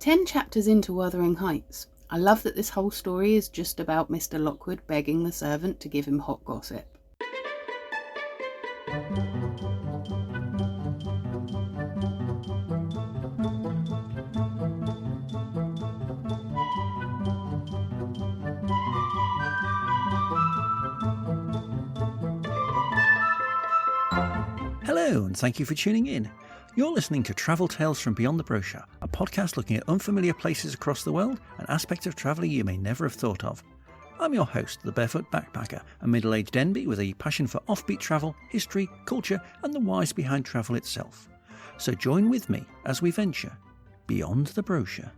10 chapters into Wuthering Heights. I love that this whole story is just about Mr. Lockwood begging the servant to give him hot gossip. Hello, and thank you for tuning in. You're listening to Travel Tales from Beyond the Brochure, a podcast looking at unfamiliar places across the world and aspects of travelling you may never have thought of. I'm your host, the Barefoot Backpacker, a middle-aged Denby with a passion for offbeat travel, history, culture and the whys behind travel itself. So join with me as we venture beyond the brochure.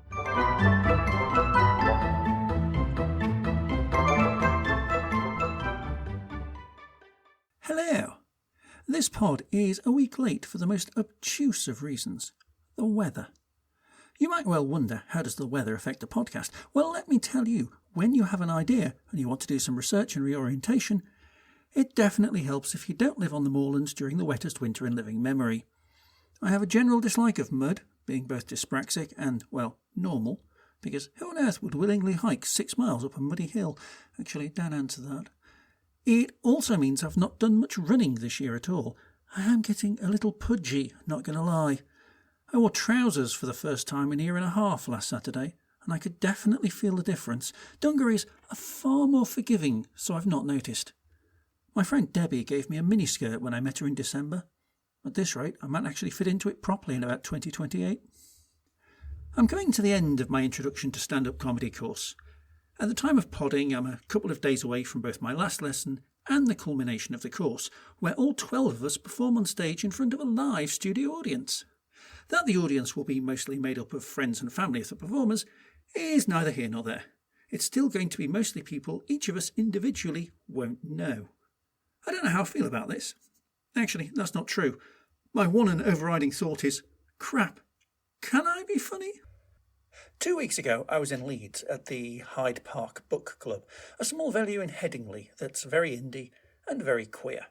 Hello! This pod is a week late for the most obtuse of reasons, the weather. You might well wonder, how does the weather affect a podcast? Well, let me tell you, when you have an idea and you want to do some research and reorientation, it definitely helps if you don't live on the moorlands during the wettest winter in living memory. I have a general dislike of mud, being both dyspraxic and, well, normal, because who on earth would willingly hike 6 miles up a muddy hill? Actually, don't answer that. It also means I've not done much running this year at all. I am getting a little pudgy, not going to lie. I wore trousers for the first time in a year and a half last Saturday, and I could definitely feel the difference. Dungarees are far more forgiving, so I've not noticed. My friend Debbie gave me a miniskirt when I met her in December. At this rate, I might actually fit into it properly in about 2028. I'm coming to the end of my introduction to stand-up comedy course. At the time of podding, I'm a couple of days away from both my last lesson and the culmination of the course, where all 12 of us perform on stage in front of a live studio audience. That the audience will be mostly made up of friends and family of the performers is neither here nor there. It's still going to be mostly people each of us individually won't know. I don't know how I feel about this. Actually, that's not true. My one and overriding thought is, crap, can I be funny? 2 weeks ago, I was in Leeds at the Hyde Park Book Club, a small venue in Headingley that's very indie and very queer.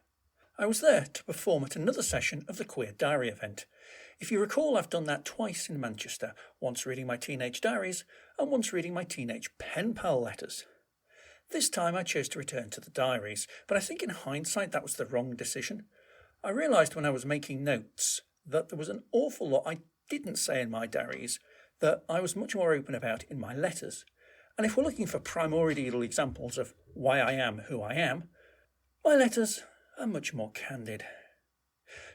I was there to perform at another session of the Queer Diary event. If you recall, I've done that twice in Manchester, once reading my teenage diaries and once reading my teenage pen pal letters. This time I chose to return to the diaries, but I think in hindsight that was the wrong decision. I realised when I was making notes that there was an awful lot I didn't say in my diaries that I was much more open about in my letters. And if we're looking for primordial examples of why I am who I am, my letters are much more candid.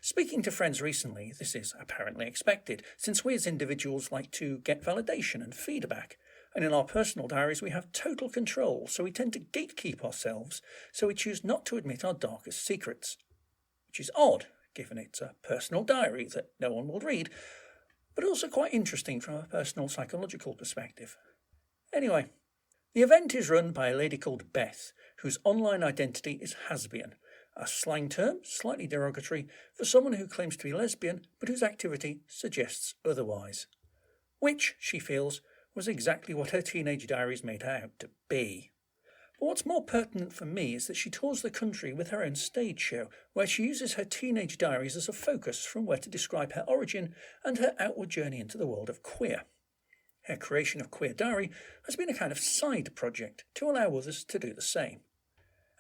Speaking to friends recently, this is apparently expected, since we as individuals like to get validation and feedback, and in our personal diaries we have total control, so we tend to gatekeep ourselves, so we choose not to admit our darkest secrets. Which is odd, given it's a personal diary that no one will read, but also quite interesting from a personal psychological perspective. Anyway, the event is run by a lady called Beth, whose online identity is Hasbian, a slang term, slightly derogatory, for someone who claims to be lesbian but whose activity suggests otherwise. Which, she feels, was exactly what her teenage diaries made her out to be. But what's more pertinent for me is that she tours the country with her own stage show, where she uses her teenage diaries as a focus from where to describe her origin and her outward journey into the world of queer. Her creation of Queer Diary has been a kind of side project to allow others to do the same.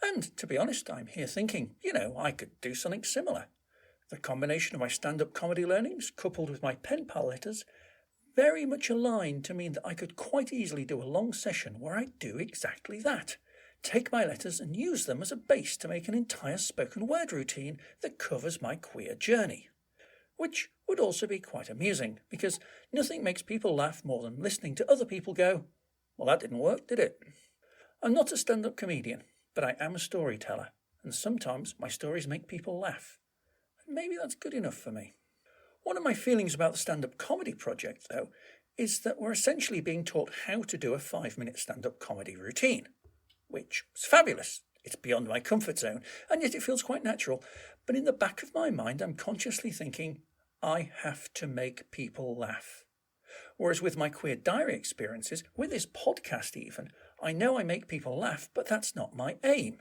And, to be honest, I'm here thinking, I could do something similar. The combination of my stand-up comedy learnings, coupled with my pen pal letters, very much aligned to mean that I could quite easily do a long session where I do exactly that. Take my letters and use them as a base to make an entire spoken word routine that covers my queer journey. Which would also be quite amusing, because nothing makes people laugh more than listening to other people go, well, that didn't work, did it? I'm not a stand-up comedian, but I am a storyteller, and sometimes my stories make people laugh. And maybe that's good enough for me. One of my feelings about the stand-up comedy project, though, is that we're essentially being taught how to do a 5-minute stand-up comedy routine. Which is fabulous. It's beyond my comfort zone, and yet it feels quite natural. But in the back of my mind, I'm consciously thinking, I have to make people laugh. Whereas with my Queer Diary experiences, with this podcast even, I know I make people laugh, but that's not my aim.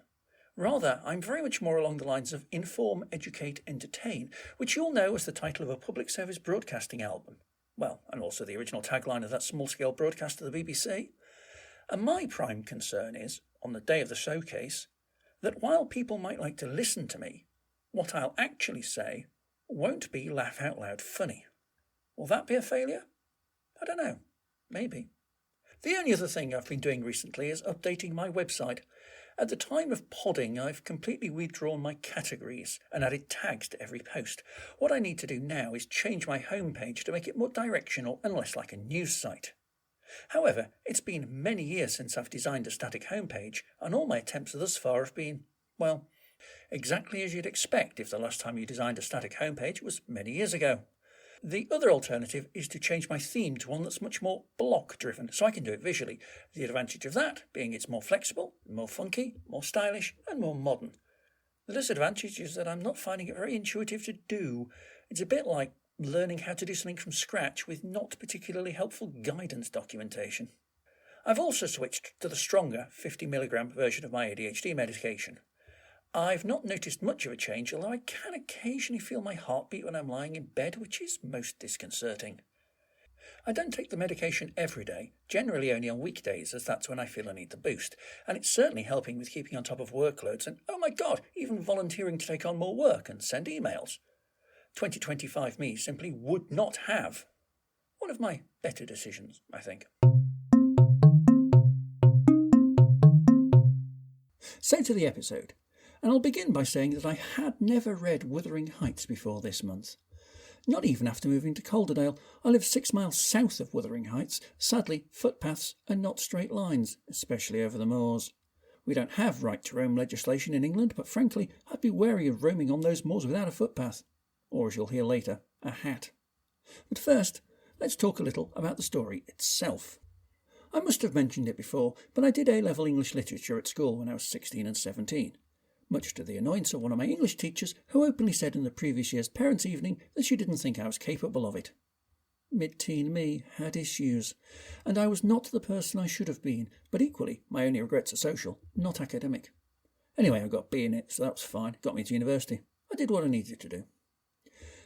Rather, I'm very much more along the lines of inform, educate, entertain, which you'll know as the title of a public service broadcasting album. Well, and also the original tagline of that small-scale broadcast of the BBC. And my prime concern is, on the day of the showcase, that while people might like to listen to me, what I'll actually say won't be laugh-out-loud funny. Will that be a failure? I don't know. Maybe. The only other thing I've been doing recently is updating my website. At the time of podding, I've completely withdrawn my categories and added tags to every post. What I need to do now is change my homepage to make it more directional and less like a news site. However, it's been many years since I've designed a static homepage, and all my attempts thus far have been, well, exactly as you'd expect if the last time you designed a static homepage was many years ago. The other alternative is to change my theme to one that's much more block-driven, so I can do it visually. The advantage of that being it's more flexible, more funky, more stylish, and more modern. The disadvantage is that I'm not finding it very intuitive to do. It's a bit like learning how to do something from scratch with not particularly helpful guidance documentation. I've also switched to the stronger 50mg version of my ADHD medication. I've not noticed much of a change, although I can occasionally feel my heartbeat when I'm lying in bed, which is most disconcerting. I don't take the medication every day, generally only on weekdays, as that's when I feel I need the boost, and it's certainly helping with keeping on top of workloads and, oh my God, even volunteering to take on more work and send emails. 2025 me simply would not have. One of my better decisions, I think. So to the episode, and I'll begin by saying that I had never read Wuthering Heights before this month. Not even after moving to Calderdale. I live 6 miles south of Wuthering Heights. Sadly, footpaths are not straight lines, especially over the moors. We don't have right to roam legislation in England, but frankly, I'd be wary of roaming on those moors without a footpath. Or, as you'll hear later, a hat. But first, let's talk a little about the story itself. I must have mentioned it before, but I did A-level English literature at school when I was 16 and 17. Much to the annoyance of one of my English teachers, who openly said in the previous year's parents' evening that she didn't think I was capable of it. Mid-teen me had issues, and I was not the person I should have been, but equally, my only regrets are social, not academic. Anyway, I got a B in it, so that was fine. Got me to university. I did what I needed to do.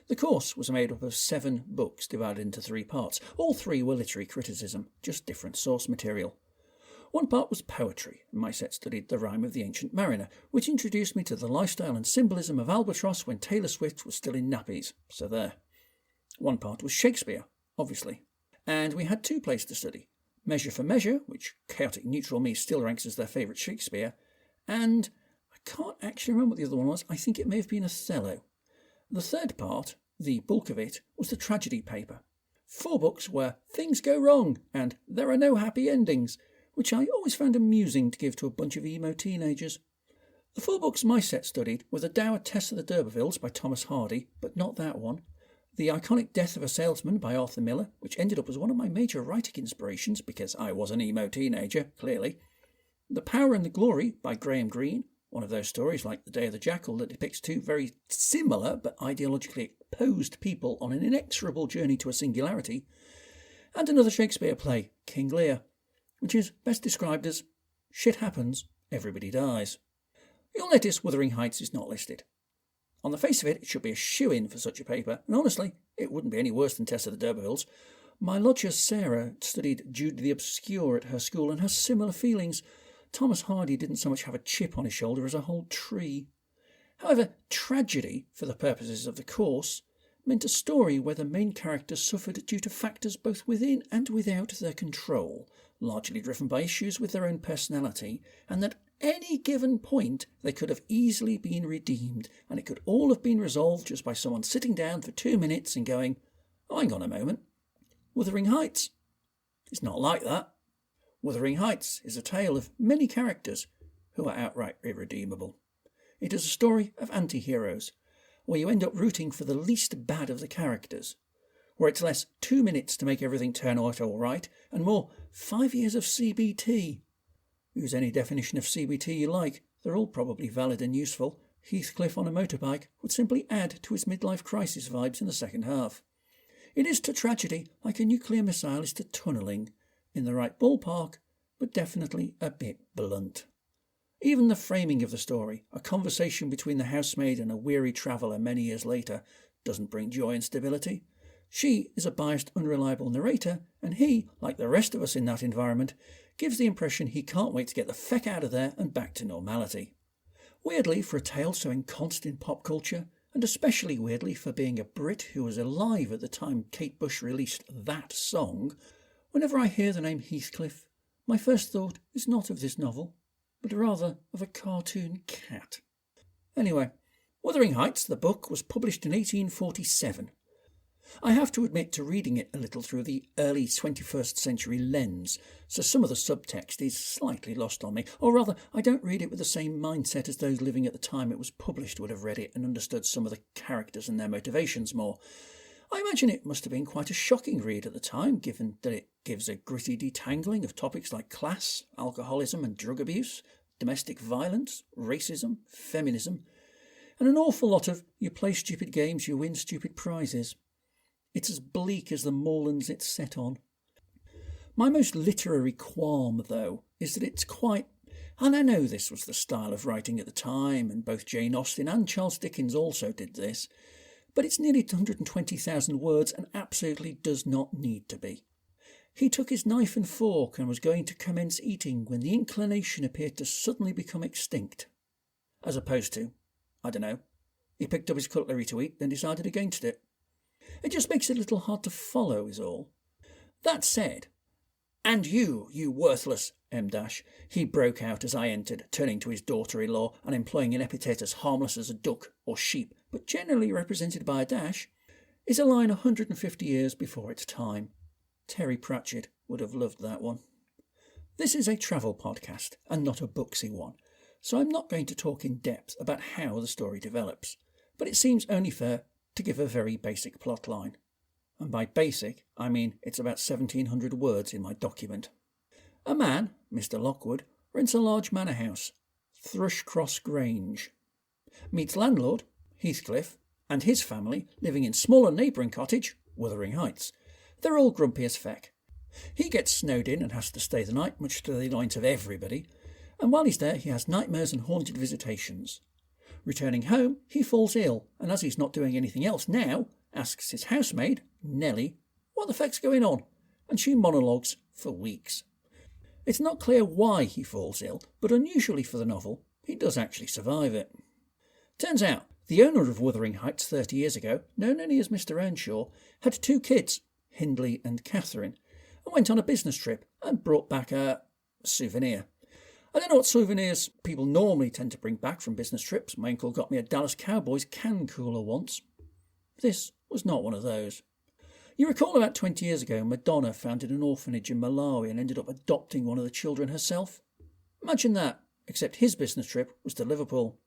The course was made up of 7 books divided into 3 parts. All 3 were literary criticism, just different source material. One part was poetry, and my set studied The Rime of the Ancient Mariner, which introduced me to the lifestyle and symbolism of Albatross when Taylor Swift was still in nappies, so there. One part was Shakespeare, obviously. And we had 2 plays to study. Measure for Measure, which chaotic neutral me still ranks as their favourite Shakespeare, and I can't actually remember what the other one was. I think it may have been Othello. The third part, the bulk of it, was the tragedy paper. 4 books were Things Go Wrong and There Are No Happy Endings, which I always found amusing to give to a bunch of emo teenagers. The 4 books my set studied were The Dour Tess of the D'Urbervilles by Thomas Hardy, but not that one, The Iconic Death of a Salesman by Arthur Miller, which ended up as one of my major writing inspirations because I was an emo teenager, clearly, The Power and the Glory by Graham Greene, one of those stories like The Day of the Jackal that depicts 2 very similar but ideologically opposed people on an inexorable journey to a singularity, and another Shakespeare play, King Lear, which is best described as shit happens, everybody dies. You'll notice Wuthering Heights is not listed. On the face of it, it should be a shoo-in for such a paper, and honestly, it wouldn't be any worse than Tess of the D'Urbervilles. My lodger Sarah studied Jude the Obscure at her school and has similar feelings. Thomas Hardy didn't so much have a chip on his shoulder as a whole tree. However, tragedy, for the purposes of the course, meant a story where the main characters suffered due to factors both within and without their control, largely driven by issues with their own personality, and at any given point they could have easily been redeemed, and it could all have been resolved just by someone sitting down for 2 minutes and going, "Oh, hang on a moment. Wuthering Heights? It's not like that. Wuthering Heights is a tale of many characters who are outright irredeemable. It is a story of anti-heroes, where you end up rooting for the least bad of the characters, where it's less 2 minutes to make everything turn out all right, and more 5 years of CBT. Use any definition of CBT you like, they're all probably valid and useful. Heathcliff on a motorbike would simply add to his midlife crisis vibes in the second half. It is to tragedy like a nuclear missile is to tunnelling, in the right ballpark, but definitely a bit blunt. Even the framing of the story, a conversation between the housemaid and a weary traveller many years later, doesn't bring joy and stability. She is a biased, unreliable narrator, and he, like the rest of us in that environment, gives the impression he can't wait to get the feck out of there and back to normality. Weirdly, for a tale so encompassed in pop culture, and especially weirdly for being a Brit who was alive at the time Kate Bush released that song, whenever I hear the name Heathcliff, my first thought is not of this novel, but rather of a cartoon cat. Anyway, Wuthering Heights, the book, was published in 1847. I have to admit to reading it a little through the early 21st century lens, so some of the subtext is slightly lost on me, or rather, I don't read it with the same mindset as those living at the time it was published would have read it and understood some of the characters and their motivations more. I imagine it must have been quite a shocking read at the time, given that it gives a gritty detangling of topics like class, alcoholism and drug abuse, domestic violence, racism, feminism, and an awful lot of you play stupid games, you win stupid prizes. It's as bleak as the moorlands it's set on. My most literary qualm, though, is that it's quite... And I know this was the style of writing at the time, and both Jane Austen and Charles Dickens also did this, but it's nearly 120,000 words and absolutely does not need to be. He took his knife and fork and was going to commence eating when the inclination appeared to suddenly become extinct. As opposed to, I don't know, he picked up his cutlery to eat, then decided against it. It just makes it a little hard to follow, is all. That said, "And you worthless M-," he broke out as I entered, turning to his daughter-in-law and employing an epithet as harmless as a duck or sheep, but generally represented by a dash, is a line 150 years before its time. Terry Pratchett would have loved that one. This is a travel podcast and not a booksy one, so I'm not going to talk in depth about how the story develops, but it seems only fair to give a very basic plot line. And by basic, I mean it's about 1,700 words in my document. A man, Mr. Lockwood, rents a large manor house, Thrushcross Grange. Meets landlord, Heathcliff, and his family living in smaller neighbouring cottage, Wuthering Heights. They're all grumpy as feck. He gets snowed in and has to stay the night, much to the annoyance of everybody, and while he's there he has nightmares and haunted visitations. Returning home, he falls ill, and as he's not doing anything else now, asks his housemaid, Nellie, what the feck's going on, and she monologues for weeks. It's not clear why he falls ill, but unusually for the novel, he does actually survive it. Turns out, the owner of Wuthering Heights 30 years ago, known only as Mr. Earnshaw, had 2 kids, Hindley and Catherine, and went on a business trip and brought back a souvenir. I don't know what souvenirs people normally tend to bring back from business trips. My uncle got me a Dallas Cowboys can cooler once. This was not one of those. You recall about 20 years ago, Madonna founded an orphanage in Malawi and ended up adopting one of the children herself? Imagine that, except his business trip was to Liverpool.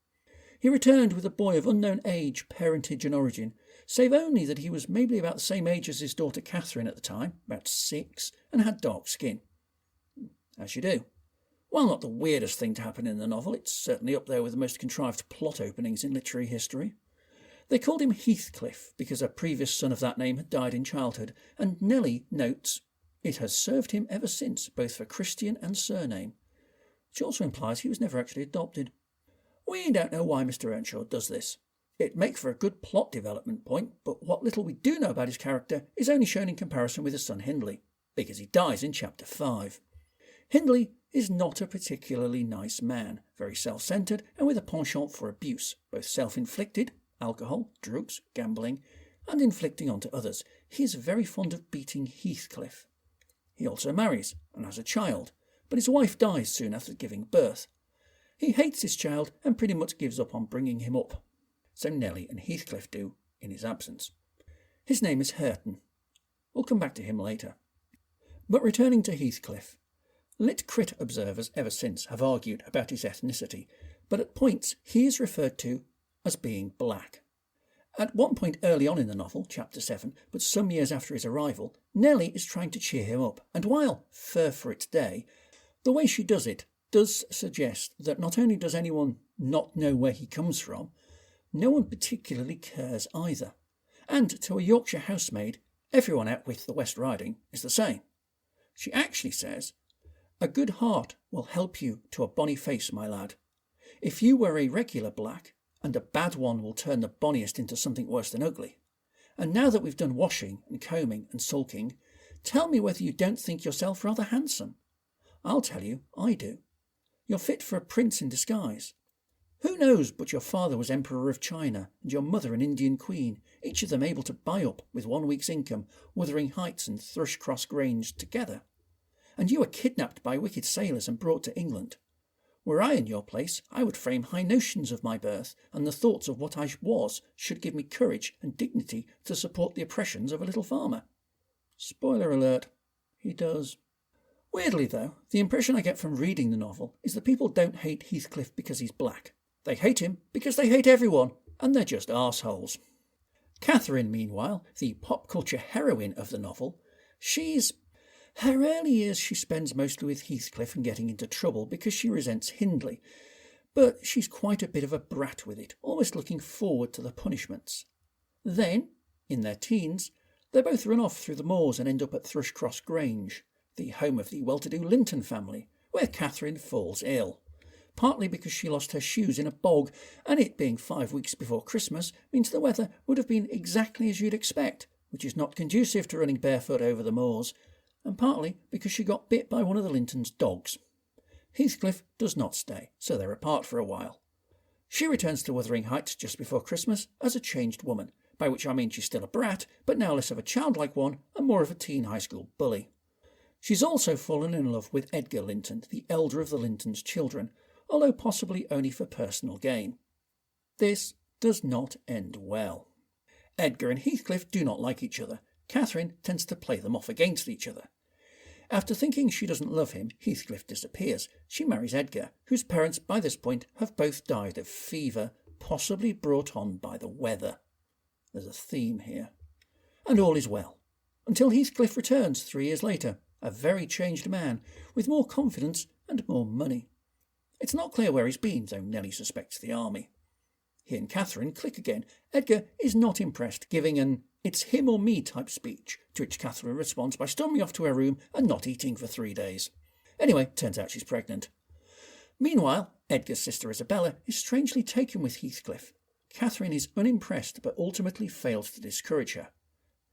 He returned with a boy of unknown age, parentage and origin, save only that he was maybe about the same age as his daughter Catherine at the time, about 6, and had dark skin. As you do. While not the weirdest thing to happen in the novel, it's certainly up there with the most contrived plot openings in literary history. They called him Heathcliff because a previous son of that name had died in childhood, and Nellie notes, it has served him ever since, both for Christian and surname, which also implies he was never actually adopted. We don't know why Mr. Earnshaw does this. It'd make for a good plot development point, but what little we do know about his character is only shown in comparison with his son Hindley, because he dies in chapter 5. Hindley is not a particularly nice man, very self-centred and with a penchant for abuse, both self-inflicted, alcohol, drugs, gambling, and inflicting onto others. He is very fond of beating Heathcliff. He also marries and has a child, but his wife dies soon after giving birth. He hates his child and pretty much gives up on bringing him up. So Nellie and Heathcliff do in his absence. His name is Hareton. We'll come back to him later. But returning to Heathcliff, lit crit observers ever since have argued about his ethnicity, but at points he is referred to as being black. At one point early on in the novel, chapter 7, but some years after his arrival, Nellie is trying to cheer him up, and while fur for its day, the way she does it does suggest that not only does anyone not know where he comes from, no one particularly cares either. And to a Yorkshire housemaid, everyone out with the West Riding is the same. She actually says, "A good heart will help you to a bonny face, my lad. If you were a regular black, and a bad one will turn the bonniest into something worse than ugly. And now that we've done washing and combing and sulking, tell me whether you don't think yourself rather handsome. I'll tell you, I do. You're fit for a prince in disguise. Who knows but your father was Emperor of China and your mother an Indian queen, each of them able to buy up, with 1 week's income, Wuthering Heights and Thrushcross Grange together. And you were kidnapped by wicked sailors and brought to England. Were I in your place, I would frame high notions of my birth, and the thoughts of what I was should give me courage and dignity to support the oppressions of a little farmer. Spoiler alert, he does. Weirdly, though, the impression I get from reading the novel is that people don't hate Heathcliff because he's black. They hate him because they hate everyone, and they're just arseholes. Catherine, meanwhile, the pop culture heroine of the novel, her early years she spends mostly with Heathcliff and getting into trouble because she resents Hindley, but she's quite a bit of a brat with it, almost looking forward to the punishments. Then, in their teens, they both run off through the moors and end up at Thrushcross Grange, the home of the well-to-do Linton family, where Catherine falls ill. Partly because she lost her shoes in a bog, and it being 5 weeks before Christmas means the weather would have been exactly as you'd expect, which is not conducive to running barefoot over the moors, and partly because she got bit by one of the Lintons' dogs. Heathcliff does not stay, so they're apart for a while. She returns to Wuthering Heights just before Christmas as a changed woman, by which I mean she's still a brat, but now less of a childlike one and more of a teen high school bully. She's also fallen in love with Edgar Linton, the elder of the Lintons' children, although possibly only for personal gain. This does not end well. Edgar and Heathcliff do not like each other. Catherine tends to play them off against each other. After thinking she doesn't love him, Heathcliff disappears. She marries Edgar, whose parents by this point have both died of fever, possibly brought on by the weather. There's a theme here. And all is well, until Heathcliff returns 3 years later, a very changed man, with more confidence and more money. It's not clear where he's been, though Nellie suspects the army. He and Catherine click again. Edgar is not impressed, giving an "it's him or me" type speech, to which Catherine responds by storming off to her room and not eating for 3 days. Anyway, turns out she's pregnant. Meanwhile, Edgar's sister Isabella is strangely taken with Heathcliff. Catherine is unimpressed but ultimately fails to discourage her.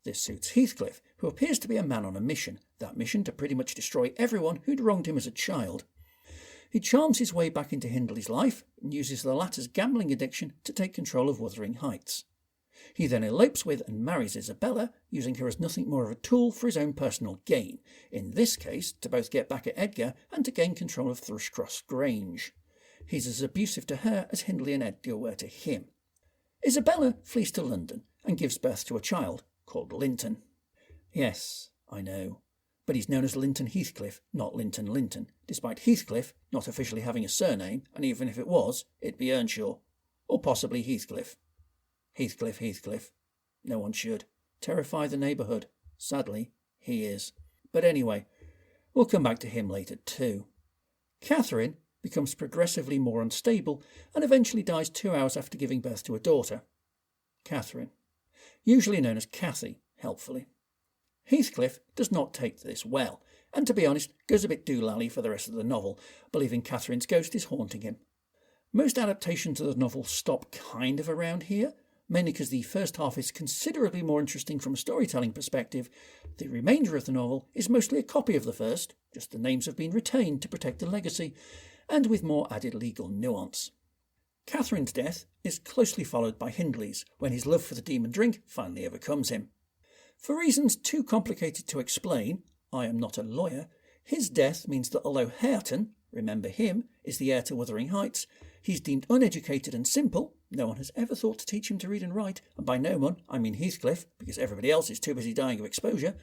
This suits Heathcliff, who appears to be a man on a mission, that mission to pretty much destroy everyone who'd wronged him as a child. He charms his way back into Hindley's life and uses the latter's gambling addiction to take control of Wuthering Heights. He then elopes with and marries Isabella, using her as nothing more of a tool for his own personal gain, in this case to both get back at Edgar and to gain control of Thrushcross Grange. He's as abusive to her as Hindley and Edgar were to him. Isabella flees to London and gives birth to a child called Linton. Yes, I know. But he's known as Linton Heathcliff, not Linton Linton, despite Heathcliff not officially having a surname, and even if it was, it'd be Earnshaw. Or possibly Heathcliff. Heathcliff. No one should. Terrify the neighbourhood. Sadly, he is. But anyway, we'll come back to him later too. Catherine becomes progressively more unstable and eventually dies 2 hours after giving birth to a daughter. Catherine. Usually known as Cathy, helpfully. Heathcliff does not take this well, and to be honest, goes a bit doolally for the rest of the novel, believing Catherine's ghost is haunting him. Most adaptations of the novel stop kind of around here, mainly because the first half is considerably more interesting from a storytelling perspective. The remainder of the novel is mostly a copy of the first, just the names have been retained to protect the legacy, and with more added legal nuance. Catherine's death is closely followed by Hindley's, when his love for the demon drink finally overcomes him. For reasons too complicated to explain, I am not a lawyer, his death means that although Hareton, remember him, is the heir to Wuthering Heights, he's deemed uneducated and simple. No one has ever thought to teach him to read and write, and by no one I mean Heathcliff, because everybody else is too busy dying of exposure,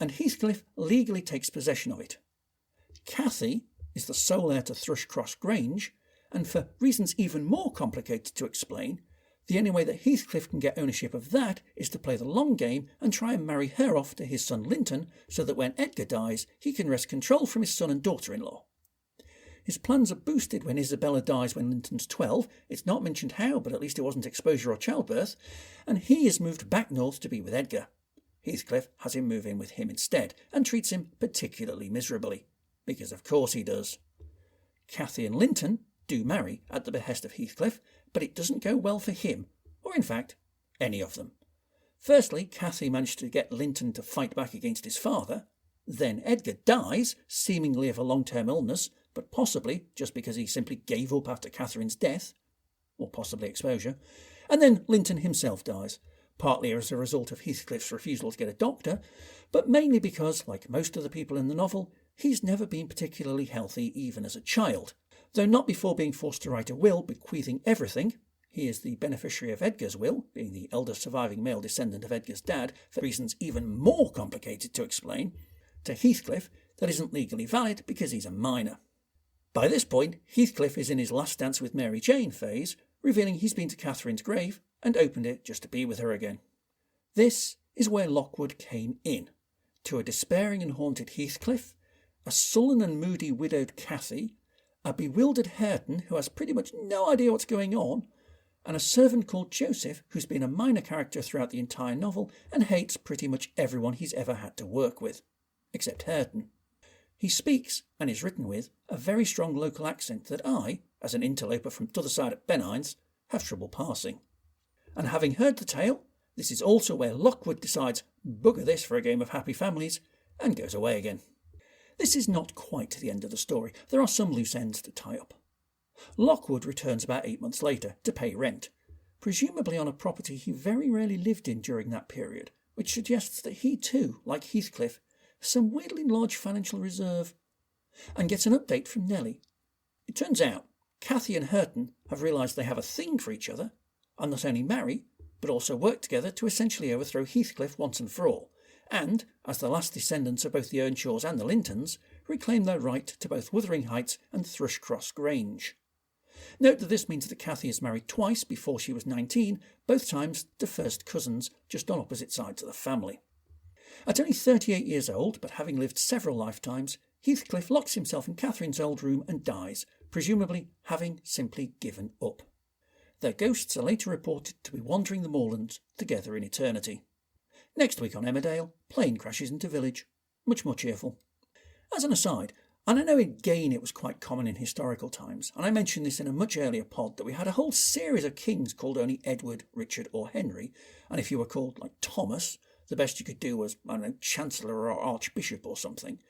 and Heathcliff legally takes possession of it. Cathy is the sole heir to Thrushcross Grange, and for reasons even more complicated to explain, the only way that Heathcliff can get ownership of that is to play the long game and try and marry her off to his son Linton, so that when Edgar dies, he can wrest control from his son and daughter-in-law. His plans are boosted when Isabella dies when Linton's 12. It's not mentioned how, but at least it wasn't exposure or childbirth, and he is moved back north to be with Edgar. Heathcliff has him move in with him instead, and treats him particularly miserably, because of course he does. Cathy and Linton do marry at the behest of Heathcliff, but it doesn't go well for him, or in fact, any of them. Firstly, Cathy managed to get Linton to fight back against his father. Then Edgar dies, seemingly of a long-term illness, but possibly just because he simply gave up after Catherine's death, or possibly exposure. And then Linton himself dies, partly as a result of Heathcliff's refusal to get a doctor, but mainly because, like most of the people in the novel, he's never been particularly healthy even as a child, though not before being forced to write a will bequeathing everything. He is the beneficiary of Edgar's will, being the eldest surviving male descendant of Edgar's dad, for reasons even more complicated to explain, to Heathcliff that isn't legally valid because he's a minor. By this point, Heathcliff is in his last dance with Mary Jane phase, revealing he's been to Catherine's grave and opened it just to be with her again. This is where Lockwood came in, to a despairing and haunted Heathcliff, a sullen and moody widowed Cathy, a bewildered Hareton who has pretty much no idea what's going on, and a servant called Joseph who's been a minor character throughout the entire novel and hates pretty much everyone he's ever had to work with, except Hareton. He speaks, and is written with, a very strong local accent that I, as an interloper from t'other side of Pennines, have trouble parsing. And having heard the tale, this is also where Lockwood decides, bugger this for a game of happy families, and goes away again. This is not quite the end of the story. There are some loose ends to tie up. Lockwood returns about 8 months later to pay rent, presumably on a property he very rarely lived in during that period, which suggests that he too, like Heathcliff, has some weirdly large financial reserve, and gets an update from Nellie. It turns out Cathy and Hareton have realised they have a thing for each other, and not only marry, but also work together to essentially overthrow Heathcliff once and for all, and, as the last descendants of both the Earnshaws and the Lintons, reclaim their right to both Wuthering Heights and Thrushcross Grange. Note that this means that Cathy is married twice before she was 19, both times to first cousins, just on opposite sides of the family. At only 38 years old, but having lived several lifetimes, Heathcliff locks himself in Catherine's old room and dies, presumably having simply given up. Their ghosts are later reported to be wandering the moorlands together in eternity. Next week on Emmerdale, plane crashes into village. Much more cheerful. As an aside, and I know again it was quite common in historical times, and I mentioned this in a much earlier pod, that we had a whole series of kings called only Edward, Richard or Henry, and if you were called like Thomas, the best you could do was, I don't know, Chancellor or Archbishop or something.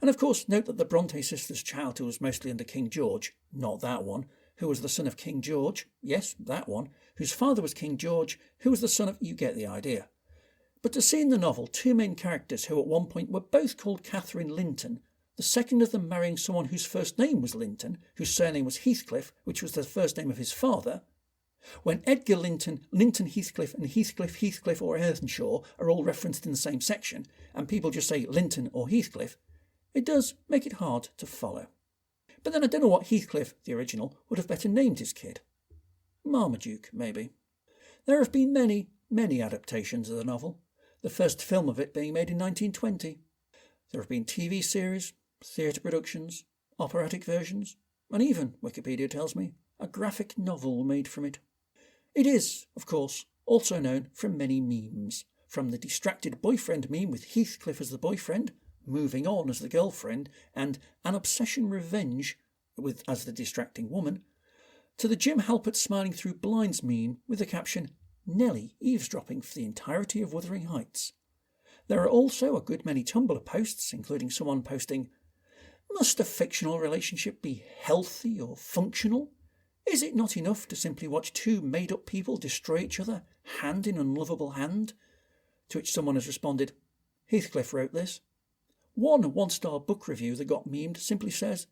And of course, note that the Bronte sisters' childhood was mostly under King George, not that one, who was the son of King George, yes, that one, whose father was King George, who was the son of, you get the idea. But to see in the novel two main characters who at one point were both called Catherine Linton, the second of them marrying someone whose first name was Linton, whose surname was Heathcliff, which was the first name of his father, when Edgar Linton, Linton Heathcliff and Heathcliff or Earnshaw are all referenced in the same section, and people just say Linton or Heathcliff, it does make it hard to follow. But then I don't know what Heathcliff, the original, would have better named his kid. Marmaduke, maybe. There have been many adaptations of the novel, the first film of it being made in 1920. There have been TV series, theatre productions, operatic versions, and even, Wikipedia tells me, a graphic novel made from it. It is, of course, also known from many memes, from the distracted boyfriend meme with Heathcliff as the boyfriend, moving on as the girlfriend, and an obsession revenge with as the distracting woman, to the Jim Halpert smiling through blinds meme with the caption, Nellie eavesdropping for the entirety of Wuthering Heights. There are also a good many Tumblr posts, including someone posting, must a fictional relationship be healthy or functional? Is it not enough to simply watch two made-up people destroy each other, hand in unlovable hand? To which someone has responded, Heathcliff wrote this. One one-star book review that got memed simply says,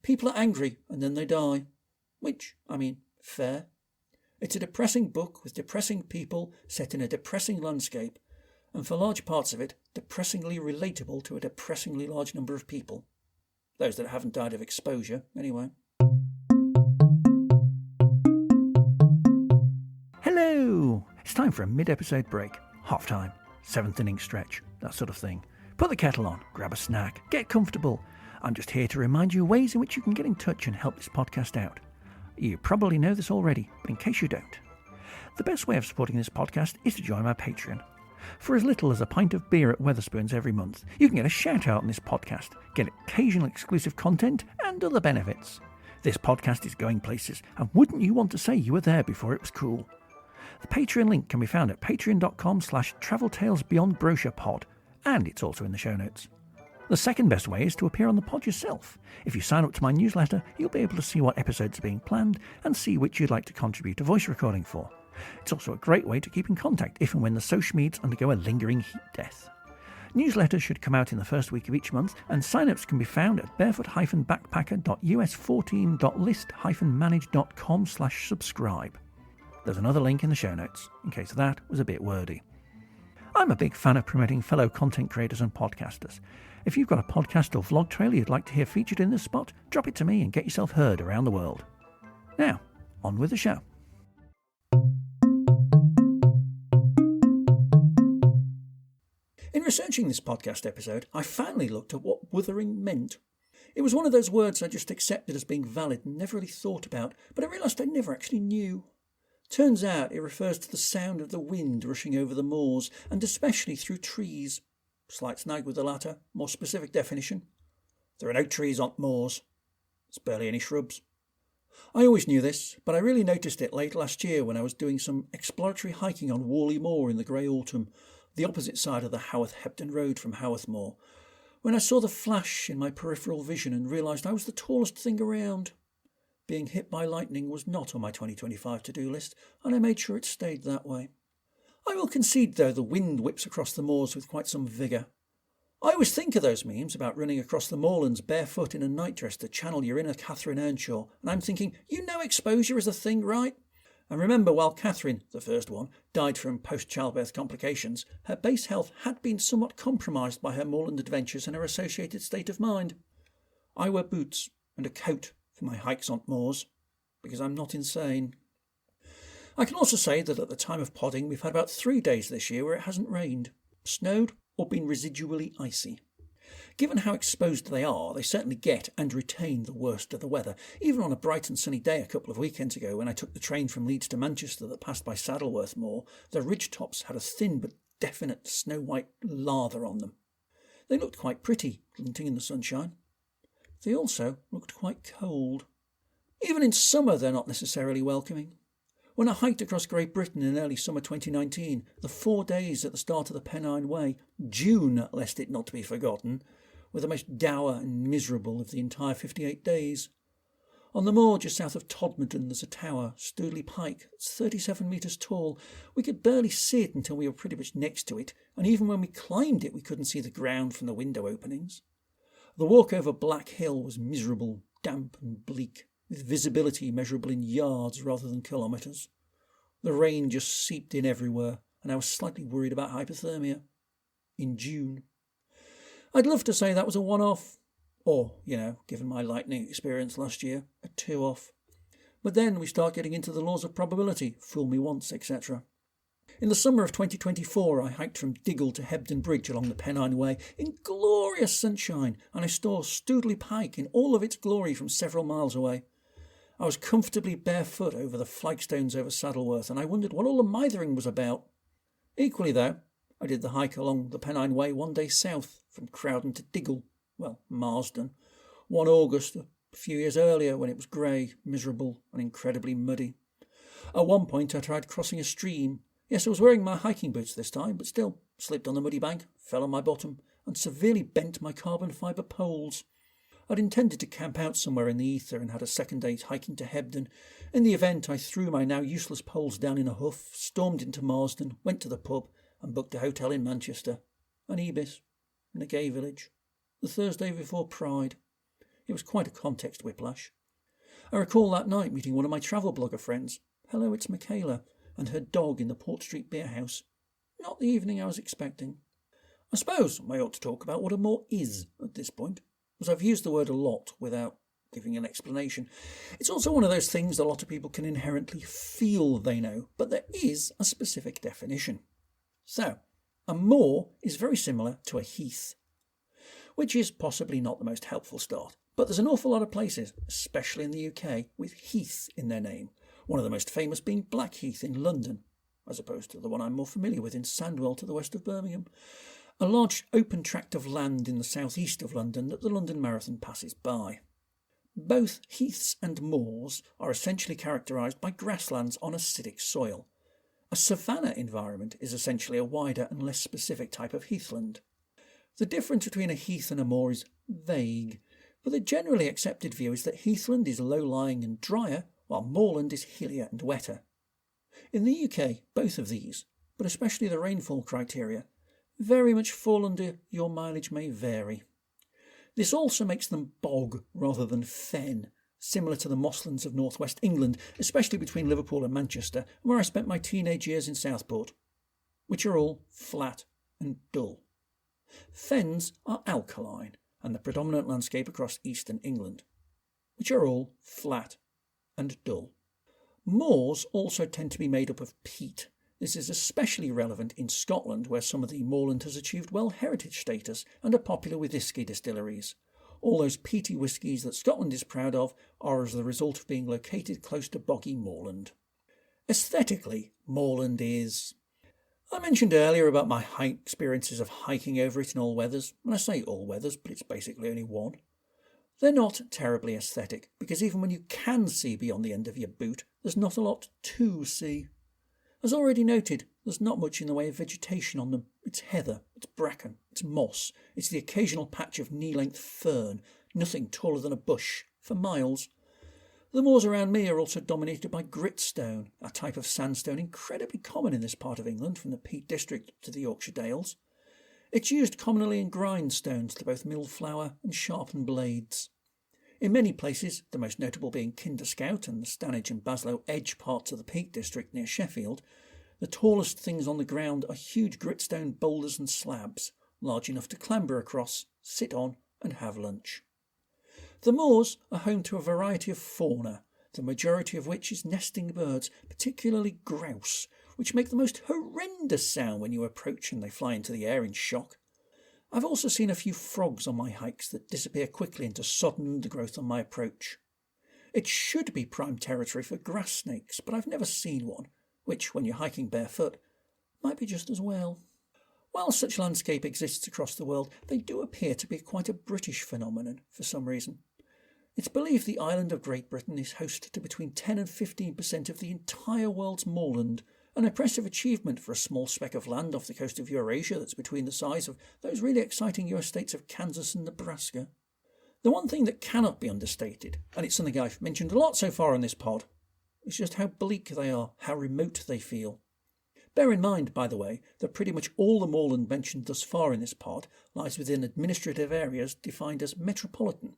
people are angry and then they die. Which, I mean, fair. It's a depressing book with depressing people set in a depressing landscape, and for large parts of it, depressingly relatable to a depressingly large number of people. Those that haven't died of exposure, anyway. Hello! It's time for a mid-episode break. Half-time, 7th inning stretch, that sort of thing. Put the kettle on, grab a snack, get comfortable. I'm just here to remind you ways in which you can get in touch and help this podcast out. You probably know this already, but in case you don't, the best way of supporting this podcast is to join my Patreon. For as little as a pint of beer at Wetherspoons every month, you can get a shout-out on this podcast, get occasional exclusive content, and other benefits. This podcast is going places, and wouldn't you want to say you were there before it was cool? The Patreon link can be found at patreon.com/traveltalesbeyondbrochurepod, and it's also in the show notes. The second best way is to appear on the pod yourself. If you sign up to my newsletter, you'll be able to see what episodes are being planned and see which you'd like to contribute a voice recording for. It's also a great way to keep in contact if and when the social medias undergo a lingering heat death. Newsletters should come out in the first week of each month, and sign-ups can be found at barefoot-backpacker.us14.list-manage.com/subscribe. There's another link in the show notes, in case that was a bit wordy. I'm a big fan of promoting fellow content creators and podcasters. If you've got a podcast or vlog trailer you'd like to hear featured in this spot, drop it to me and get yourself heard around the world. Now, on with the show. In researching this podcast episode, I finally looked at what wuthering meant. It was one of those words I just accepted as being valid and never really thought about, but I realised I never actually knew. Turns out it refers to the sound of the wind rushing over the moors, and especially through trees. Slight snag with the latter. More specific definition: there are no trees on moors. There's barely any shrubs. I always knew this, but I really noticed it late last year when I was doing some exploratory hiking on Whalley Moor in the grey autumn, the opposite side of the Haworth-Hebden Road from Haworth Moor, when I saw the flash in my peripheral vision and realised I was the tallest thing around. Being hit by lightning was not on my 2025 to-do list, and I made sure it stayed that way. I will concede, though, the wind whips across the moors with quite some vigour. I always think of those memes about running across the moorlands barefoot in a nightdress to channel your inner Catherine Earnshaw, and I'm thinking, you know exposure is a thing, right? And remember, while Catherine, the first one, died from post-childbirth complications, her base health had been somewhat compromised by her moorland adventures and her associated state of mind. I wear boots and a coat for my hikes on moors, because I'm not insane. I can also say that at the time of podding, we've had about 3 days this year where it hasn't rained, snowed, or been residually icy. Given how exposed they are, they certainly get and retain the worst of the weather. Even on a bright and sunny day a couple of weekends ago, when I took the train from Leeds to Manchester that passed by Saddleworth Moor, the ridge tops had a thin but definite snow-white lather on them. They looked quite pretty, glinting in the sunshine. They also looked quite cold. Even in summer, they're not necessarily welcoming. When I hiked across Great Britain in early summer 2019, the 4 days at the start of the Pennine Way, June, lest it not to be forgotten, were the most dour and miserable of the entire 58 days. On the moor just south of Todmorden there's a tower, Stoodley Pike, that's 37 metres tall. We could barely see it until we were pretty much next to it, and even when we climbed it we couldn't see the ground from the window openings. The walk over Black Hill was miserable, damp and bleak, with visibility measurable in yards rather than kilometres. The rain just seeped in everywhere, and I was slightly worried about hypothermia. In June. I'd love to say that was a one-off, or, given my lightning experience last year, a two-off. But then we start getting into the laws of probability, fool me once, etc. In the summer of 2024, I hiked from Diggle to Hebden Bridge along the Pennine Way in glorious sunshine, and I saw Stoodley Pike in all of its glory from several miles away. I was comfortably barefoot over the flagstones over Saddleworth, and I wondered what all the mithering was about. Equally, though, I did the hike along the Pennine Way 1 day south, from Crowden to Diggle, Marsden, 1 August, a few years earlier when it was grey, miserable and incredibly muddy. At one point I tried crossing a stream. Yes, I was wearing my hiking boots this time, but still slipped on the muddy bank, fell on my bottom, and severely bent my carbon fibre poles. I'd intended to camp out somewhere in the ether and had a second day hiking to Hebden. In the event, I threw my now useless poles down in a huff, stormed into Marsden, went to the pub, and booked a hotel in Manchester, an Ibis, in a gay village, the Thursday before Pride. It was quite a context whiplash. I recall that night meeting one of my travel blogger friends. Hello, it's Michaela, and her dog in the Port Street beer house. Not the evening I was expecting. I suppose I ought to talk about what a moor is at this point, as I've used the word a lot without giving an explanation. It's also one of those things a lot of people can inherently feel they know, but there is a specific definition. So, a moor is very similar to a heath, which is possibly not the most helpful start, but there's an awful lot of places, especially in the UK, with heath in their name, one of the most famous being Blackheath in London, as opposed to the one I'm more familiar with in Sandwell to the west of Birmingham, a large open tract of land in the southeast of London that the London Marathon passes by. Both heaths and moors are essentially characterised by grasslands on acidic soil, A savanna environment is essentially a wider and less specific type of heathland. The difference between a heath and a moor is vague, but the generally accepted view is that heathland is low-lying and drier, while moorland is hillier and wetter. In the UK, both of these, but especially the rainfall criteria, very much fall under your mileage may vary. This also makes them bog rather than fen, similar to the mosslands of northwest England, especially between Liverpool and Manchester, where I spent my teenage years in Southport, which are all flat and dull. Fens are alkaline, and the predominant landscape across eastern England, which are all flat and dull. Moors also tend to be made up of peat. This is especially relevant in Scotland, where some of the moorland has achieved World Heritage status and are popular with whisky distilleries. All those peaty whiskies that Scotland is proud of are as the result of being located close to boggy moorland. Aesthetically, moorland is... I mentioned earlier about my experiences of hiking over it in all weathers, and I say all weathers, but it's basically only one. They're not terribly aesthetic, because even when you can see beyond the end of your boot, there's not a lot to see. As already noted, there's not much in the way of vegetation on them. It's heather, it's bracken, it's moss, it's the occasional patch of knee-length fern, nothing taller than a bush, for miles. The moors around me are also dominated by gritstone, a type of sandstone incredibly common in this part of England, from the Peak District to the Yorkshire Dales. It's used commonly in grindstones to both mill flour and sharpen blades. In many places, the most notable being Kinderscout and the Stanage and Baslow Edge parts of the Peak District near Sheffield, the tallest things on the ground are huge gritstone boulders and slabs, large enough to clamber across, sit on and have lunch. The moors are home to a variety of fauna, the majority of which is nesting birds, particularly grouse, which make the most horrendous sound when you approach and they fly into the air in shock. I've also seen a few frogs on my hikes that disappear quickly into sodden undergrowth on my approach. It should be prime territory for grass snakes, but I've never seen one, which, when you're hiking barefoot, might be just as well. While such landscape exists across the world, they do appear to be quite a British phenomenon for some reason. It's believed the island of Great Britain is host to between 10 and 15% of the entire world's moorland, an impressive achievement for a small speck of land off the coast of Eurasia that's between the size of those really exciting US states of Kansas and Nebraska. The one thing that cannot be understated, and it's something I've mentioned a lot so far on this pod, is just how bleak they are, how remote they feel. Bear in mind, by the way, that pretty much all the moorland mentioned thus far in this pod lies within administrative areas defined as metropolitan.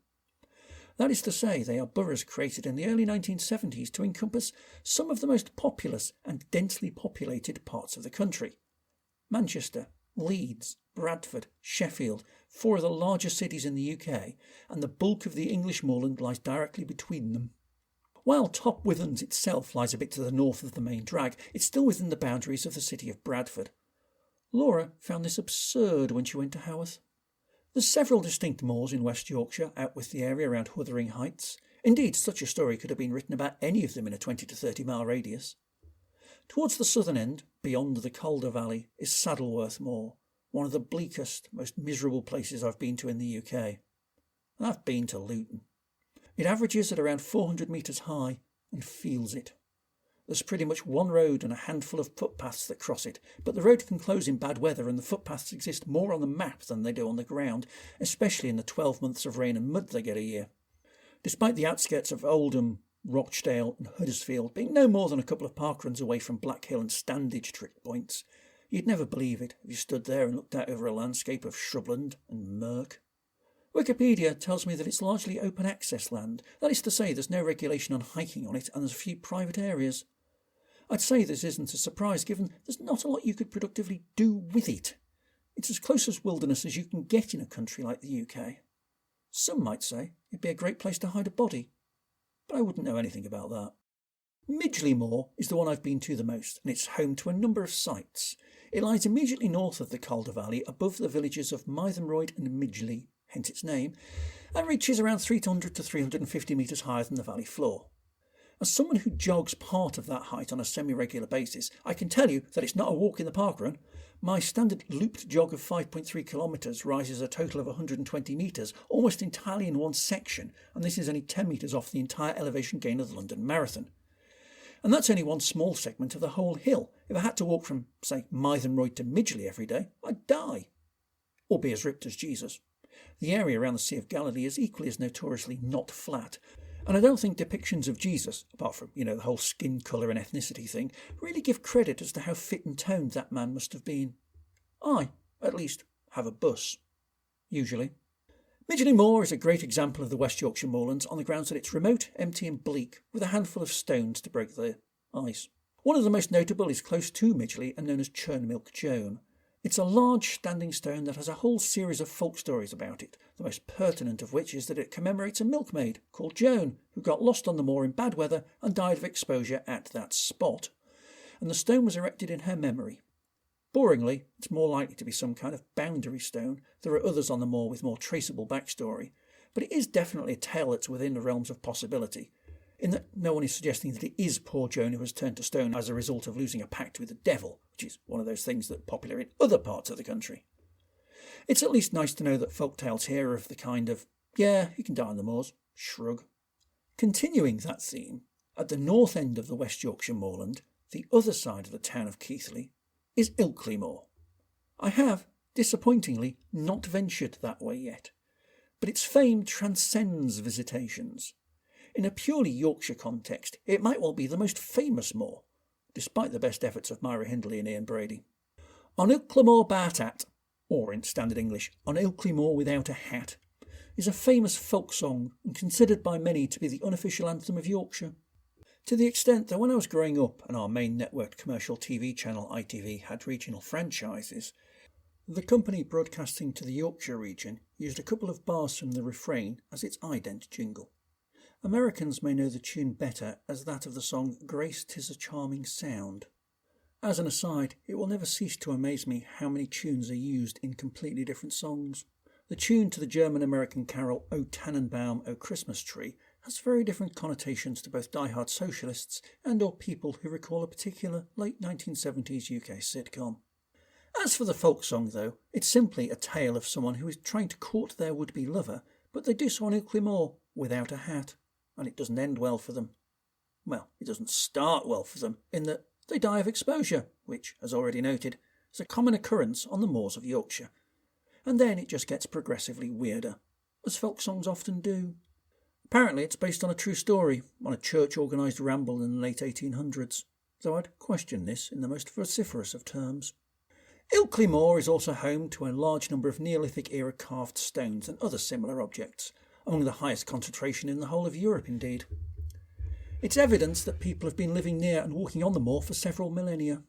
That is to say, they are boroughs created in the early 1970s to encompass some of the most populous and densely populated parts of the country. Manchester, Leeds, Bradford, Sheffield, 4 of the largest cities in the UK, and the bulk of the English moorland lies directly between them. While Top Withens itself lies a bit to the north of the main drag, it's still within the boundaries of the city of Bradford. Laura found this absurd when she went to Haworth. There's several distinct moors in West Yorkshire out with the area around Wuthering Heights. Indeed, such a story could have been written about any of them in a 20 to 30 mile radius. Towards the southern end, beyond the Calder Valley, is Saddleworth Moor, one of the bleakest, most miserable places I've been to in the UK. And I've been to Luton. It averages at around 400 metres high and feels it. There's pretty much one road and a handful of footpaths that cross it, but the road can close in bad weather and the footpaths exist more on the map than they do on the ground, especially in the 12 months of rain and mud they get a year. Despite the outskirts of Oldham, Rochdale and Huddersfield being no more than a couple of parkruns away from Blackhill and Standage trick points, you'd never believe it if you stood there and looked out over a landscape of shrubland and murk. Wikipedia tells me that it's largely open access land. That is to say, there's no regulation on hiking on it and there's a few private areas. I'd say this isn't a surprise given there's not a lot you could productively do with it. It's as close as wilderness as you can get in a country like the UK. Some might say it'd be a great place to hide a body, but I wouldn't know anything about that. Midgley Moor is the one I've been to the most, and it's home to a number of sites. It lies immediately north of the Calder Valley, above the villages of Mythenroyd and Midgley, hence its name, and reaches around 300 to 350 metres higher than the valley floor. As someone who jogs part of that height on a semi-regular basis, I can tell you that it's not a walk in the park run. My standard looped jog of 5.3 kilometres rises a total of 120 metres, almost entirely in one section, and this is only 10 metres off the entire elevation gain of the London Marathon. And that's only one small segment of the whole hill. If I had to walk from, say, Mythenroyd to Midgley every day, I'd die. Or be as ripped as Jesus. The area around the Sea of Galilee is equally as notoriously not flat, and I don't think depictions of Jesus, apart from, the whole skin colour and ethnicity thing, really give credit as to how fit and toned that man must have been. I, at least, have a bus. Usually. Midgley Moor is a great example of the West Yorkshire moorlands on the grounds that it's remote, empty and bleak, with a handful of stones to break the ice. One of the most notable is close to Midgley and known as Churnmilk Joan. It's a large standing stone that has a whole series of folk stories about it, the most pertinent of which is that it commemorates a milkmaid called Joan, who got lost on the moor in bad weather and died of exposure at that spot, and the stone was erected in her memory. Boringly, it's more likely to be some kind of boundary stone. There are others on the moor with more traceable backstory, but it is definitely a tale that's within the realms of possibility, in that no one is suggesting that it is poor Joan who has turned to stone as a result of losing a pact with the devil, which is one of those things that are popular in other parts of the country. It's at least nice to know that folk tales here are of the kind of, yeah, you can die on the moors, shrug. Continuing that theme, at the north end of the West Yorkshire moorland, the other side of the town of Keighley, is Ilkley Moor. I have, disappointingly, not ventured that way yet, but its fame transcends visitations. In a purely Yorkshire context, it might well be the most famous moor, despite the best efforts of Myra Hindley and Ian Brady. On Ilkley Moor Bartat, or in standard English, on Ilkley Moor Without a Hat, is a famous folk song and considered by many to be the unofficial anthem of Yorkshire. To the extent that when I was growing up and our main networked commercial TV channel ITV had regional franchises, the company broadcasting to the Yorkshire region used a couple of bars from the refrain as its ident jingle. Americans may know the tune better as that of the song Grace 'Tis a Charming Sound. As an aside, it will never cease to amaze me how many tunes are used in completely different songs. The tune to the German-American carol O Tannenbaum, O Christmas Tree has very different connotations to both die-hard socialists and or people who recall a particular late 1970s UK sitcom. As for the folk song, though, it's simply a tale of someone who is trying to court their would-be lover, but they do so on Ilkley Moor without a hat, and it doesn't end well for them. Well, it doesn't start well for them, in that they die of exposure, which, as already noted, is a common occurrence on the moors of Yorkshire. And then it just gets progressively weirder, as folk songs often do. Apparently it's based on a true story, on a church-organised ramble in the late 1800s, though I'd question this in the most vociferous of terms. Ilkley Moor is also home to a large number of Neolithic-era carved stones and other similar objects, among the highest concentration in the whole of Europe indeed. It's evidence that people have been living near and walking on the moor for several millennia.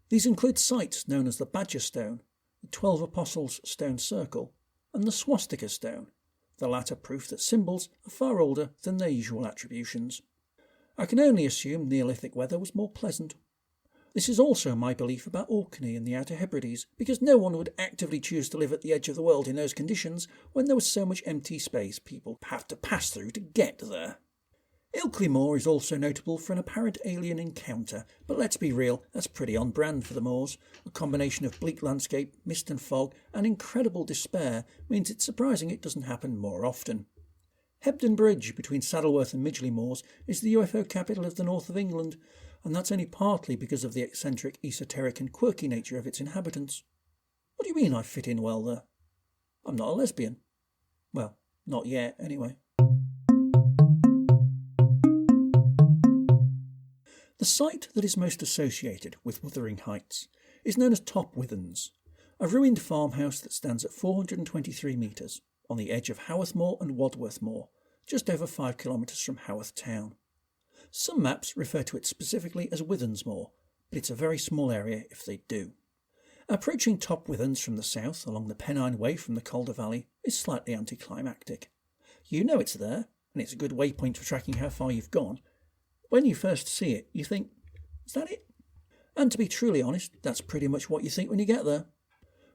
These include sites known as the Badger Stone, the 12 Apostles Stone Circle, and the Swastika Stone, the latter proof that symbols are far older than their usual attributions. I can only assume Neolithic weather was more pleasant. This is also my belief about Orkney and the Outer Hebrides, because no one would actively choose to live at the edge of the world in those conditions when there was so much empty space people have to pass through to get there. Ilkley Moor is also notable for an apparent alien encounter, but let's be real, that's pretty on brand for the moors. A combination of bleak landscape, mist and fog, and incredible despair means it's surprising it doesn't happen more often. Hebden Bridge between Saddleworth and Midgley Moors is the UFO capital of the north of England, and that's only partly because of the eccentric, esoteric and quirky nature of its inhabitants. What do you mean I fit in well there? I'm not a lesbian. Well, not yet, anyway. The site that is most associated with Wuthering Heights is known as Top Withens, a ruined farmhouse that stands at 423 metres on the edge of Haworth Moor and Wadworth Moor, just over 5 kilometres from Haworth town. Some maps refer to it specifically as Withens Moor, but it's a very small area if they do. Approaching Top Withens from the south along the Pennine Way from the Calder Valley is slightly anticlimactic. You know it's there, and it's a good waypoint for tracking how far you've gone. When you first see it, you think, is that it? And to be truly honest, that's pretty much what you think when you get there.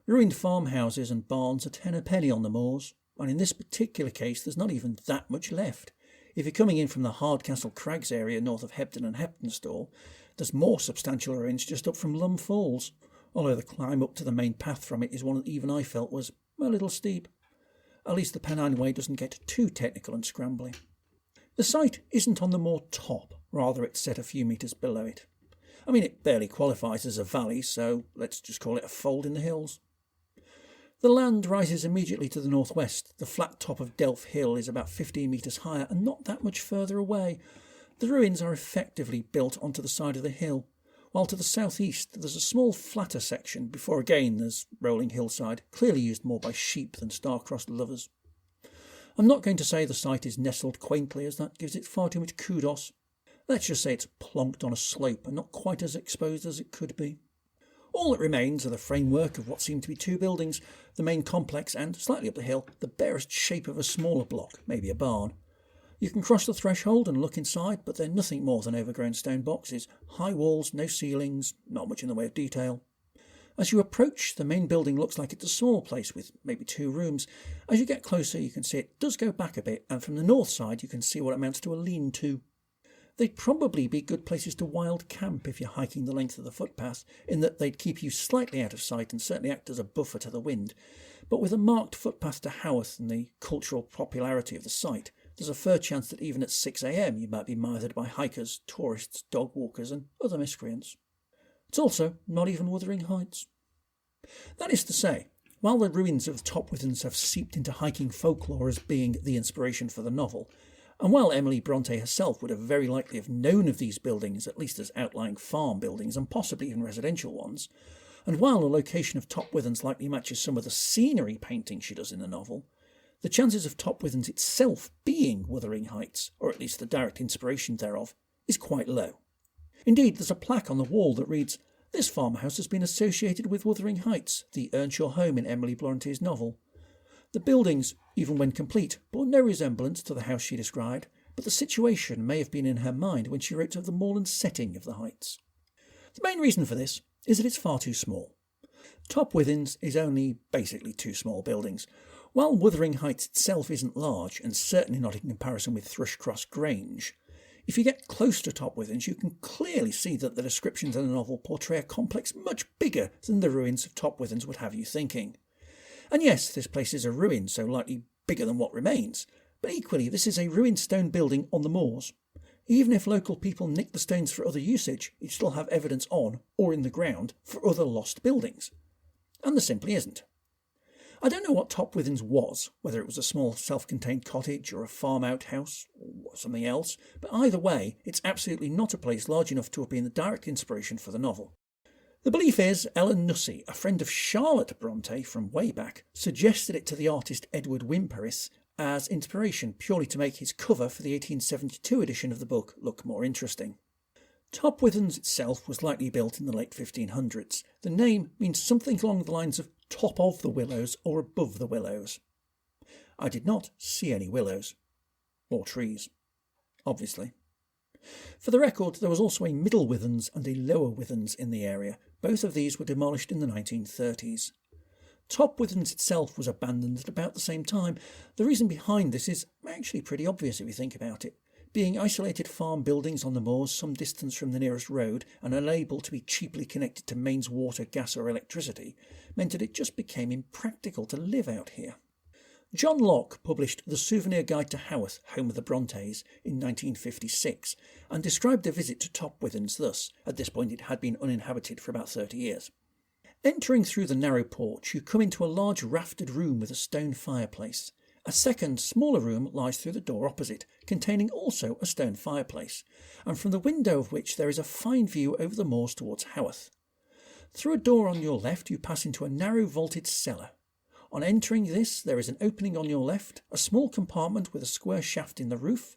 Ruined farmhouses and barns are 10 a penny on the moors, and in this particular case there's not even that much left. If you're coming in from the Hardcastle Crags area north of Hebden and Heptonstall, there's more substantial ruins just up from Lum Falls, although the climb up to the main path from it is one that even I felt was a little steep. At least the Pennine Way doesn't get too technical and scrambly. The site isn't on the moor top, rather it's set a few metres below it. I mean, it barely qualifies as a valley, so let's just call it a fold in the hills. The land rises immediately to the northwest. The flat top of Delph Hill is about 15 metres higher and not that much further away. The ruins are effectively built onto the side of the hill, while to the southeast there's a small flatter section before again there's rolling hillside, clearly used more by sheep than star-crossed lovers. I'm not going to say the site is nestled quaintly, as that gives it far too much kudos. Let's just say it's plonked on a slope and not quite as exposed as it could be. All that remains are the framework of what seem to be two buildings, the main complex and, slightly up the hill, the barest shape of a smaller block, maybe a barn. You can cross the threshold and look inside, but they're nothing more than overgrown stone boxes, high walls, no ceilings, not much in the way of detail. As you approach, the main building looks like it's a small place with maybe 2 rooms. As you get closer, you can see it does go back a bit, and from the north side you can see what amounts to a lean-to. They'd probably be good places to wild camp if you're hiking the length of the footpath, in that they'd keep you slightly out of sight and certainly act as a buffer to the wind. But with a marked footpath to Haworth and the cultural popularity of the site, there's a fair chance that even at 6 a.m. you might be mithered by hikers, tourists, dog walkers and other miscreants. It's also not even Wuthering Heights. That is to say, while the ruins of Top Withens have seeped into hiking folklore as being the inspiration for the novel, and while Emily Bronte herself would have very likely have known of these buildings, at least as outlying farm buildings and possibly even residential ones, and while the location of Top Withens likely matches some of the scenery painting she does in the novel, the chances of Top Withens itself being Wuthering Heights, or at least the direct inspiration thereof, is quite low. Indeed, there's a plaque on the wall that reads, "This farmhouse has been associated with Wuthering Heights, the Earnshaw home in Emily Bronte's novel." The buildings, even when complete, bore no resemblance to the house she described, but the situation may have been in her mind when she wrote of the moorland setting of the Heights. The main reason for this is that it's far too small. Top Withens is only basically 2 small buildings. While Wuthering Heights itself isn't large, and certainly not in comparison with Thrushcross Grange, if you get close to Top Withens you can clearly see that the descriptions in the novel portray a complex much bigger than the ruins of Top Withens would have you thinking. And yes, this place is a ruin, so likely bigger than what remains, but equally this is a ruined stone building on the moors. Even if local people nick the stones for other usage, you still have evidence on, or in the ground, for other lost buildings. And there simply isn't. I don't know what Top Withens was, whether it was a small self-contained cottage or a farm outhouse or something else, but either way, it's absolutely not a place large enough to have been the direct inspiration for the novel. The belief is Ellen Nussey, a friend of Charlotte Bronte from way back, suggested it to the artist Edward Wimperis as inspiration purely to make his cover for the 1872 edition of the book look more interesting. Top Withens itself was likely built in the late 1500s. The name means something along the lines of top of the willows or above the willows. I did not see any willows. Or trees. Obviously. For the record, there was also a Middle Withens and a Lower Withens in the area. Both of these were demolished in the 1930s. Top Withens itself was abandoned at about the same time. The reason behind this is actually pretty obvious if you think about it. Being isolated farm buildings on the moors some distance from the nearest road and unable to be cheaply connected to mains water, gas or electricity meant that it just became impractical to live out here. John Locke published The Souvenir Guide to Haworth, home of the Brontes, in 1956, and described the visit to Top Withens thus. At this point it had been uninhabited for about 30 years. Entering through the narrow porch, you come into a large raftered room with a stone fireplace. A second, smaller room lies through the door opposite, containing also a stone fireplace, and from the window of which there is a fine view over the moors towards Haworth. Through a door on your left you pass into a narrow vaulted cellar. On entering this, there is an opening on your left, a small compartment with a square shaft in the roof.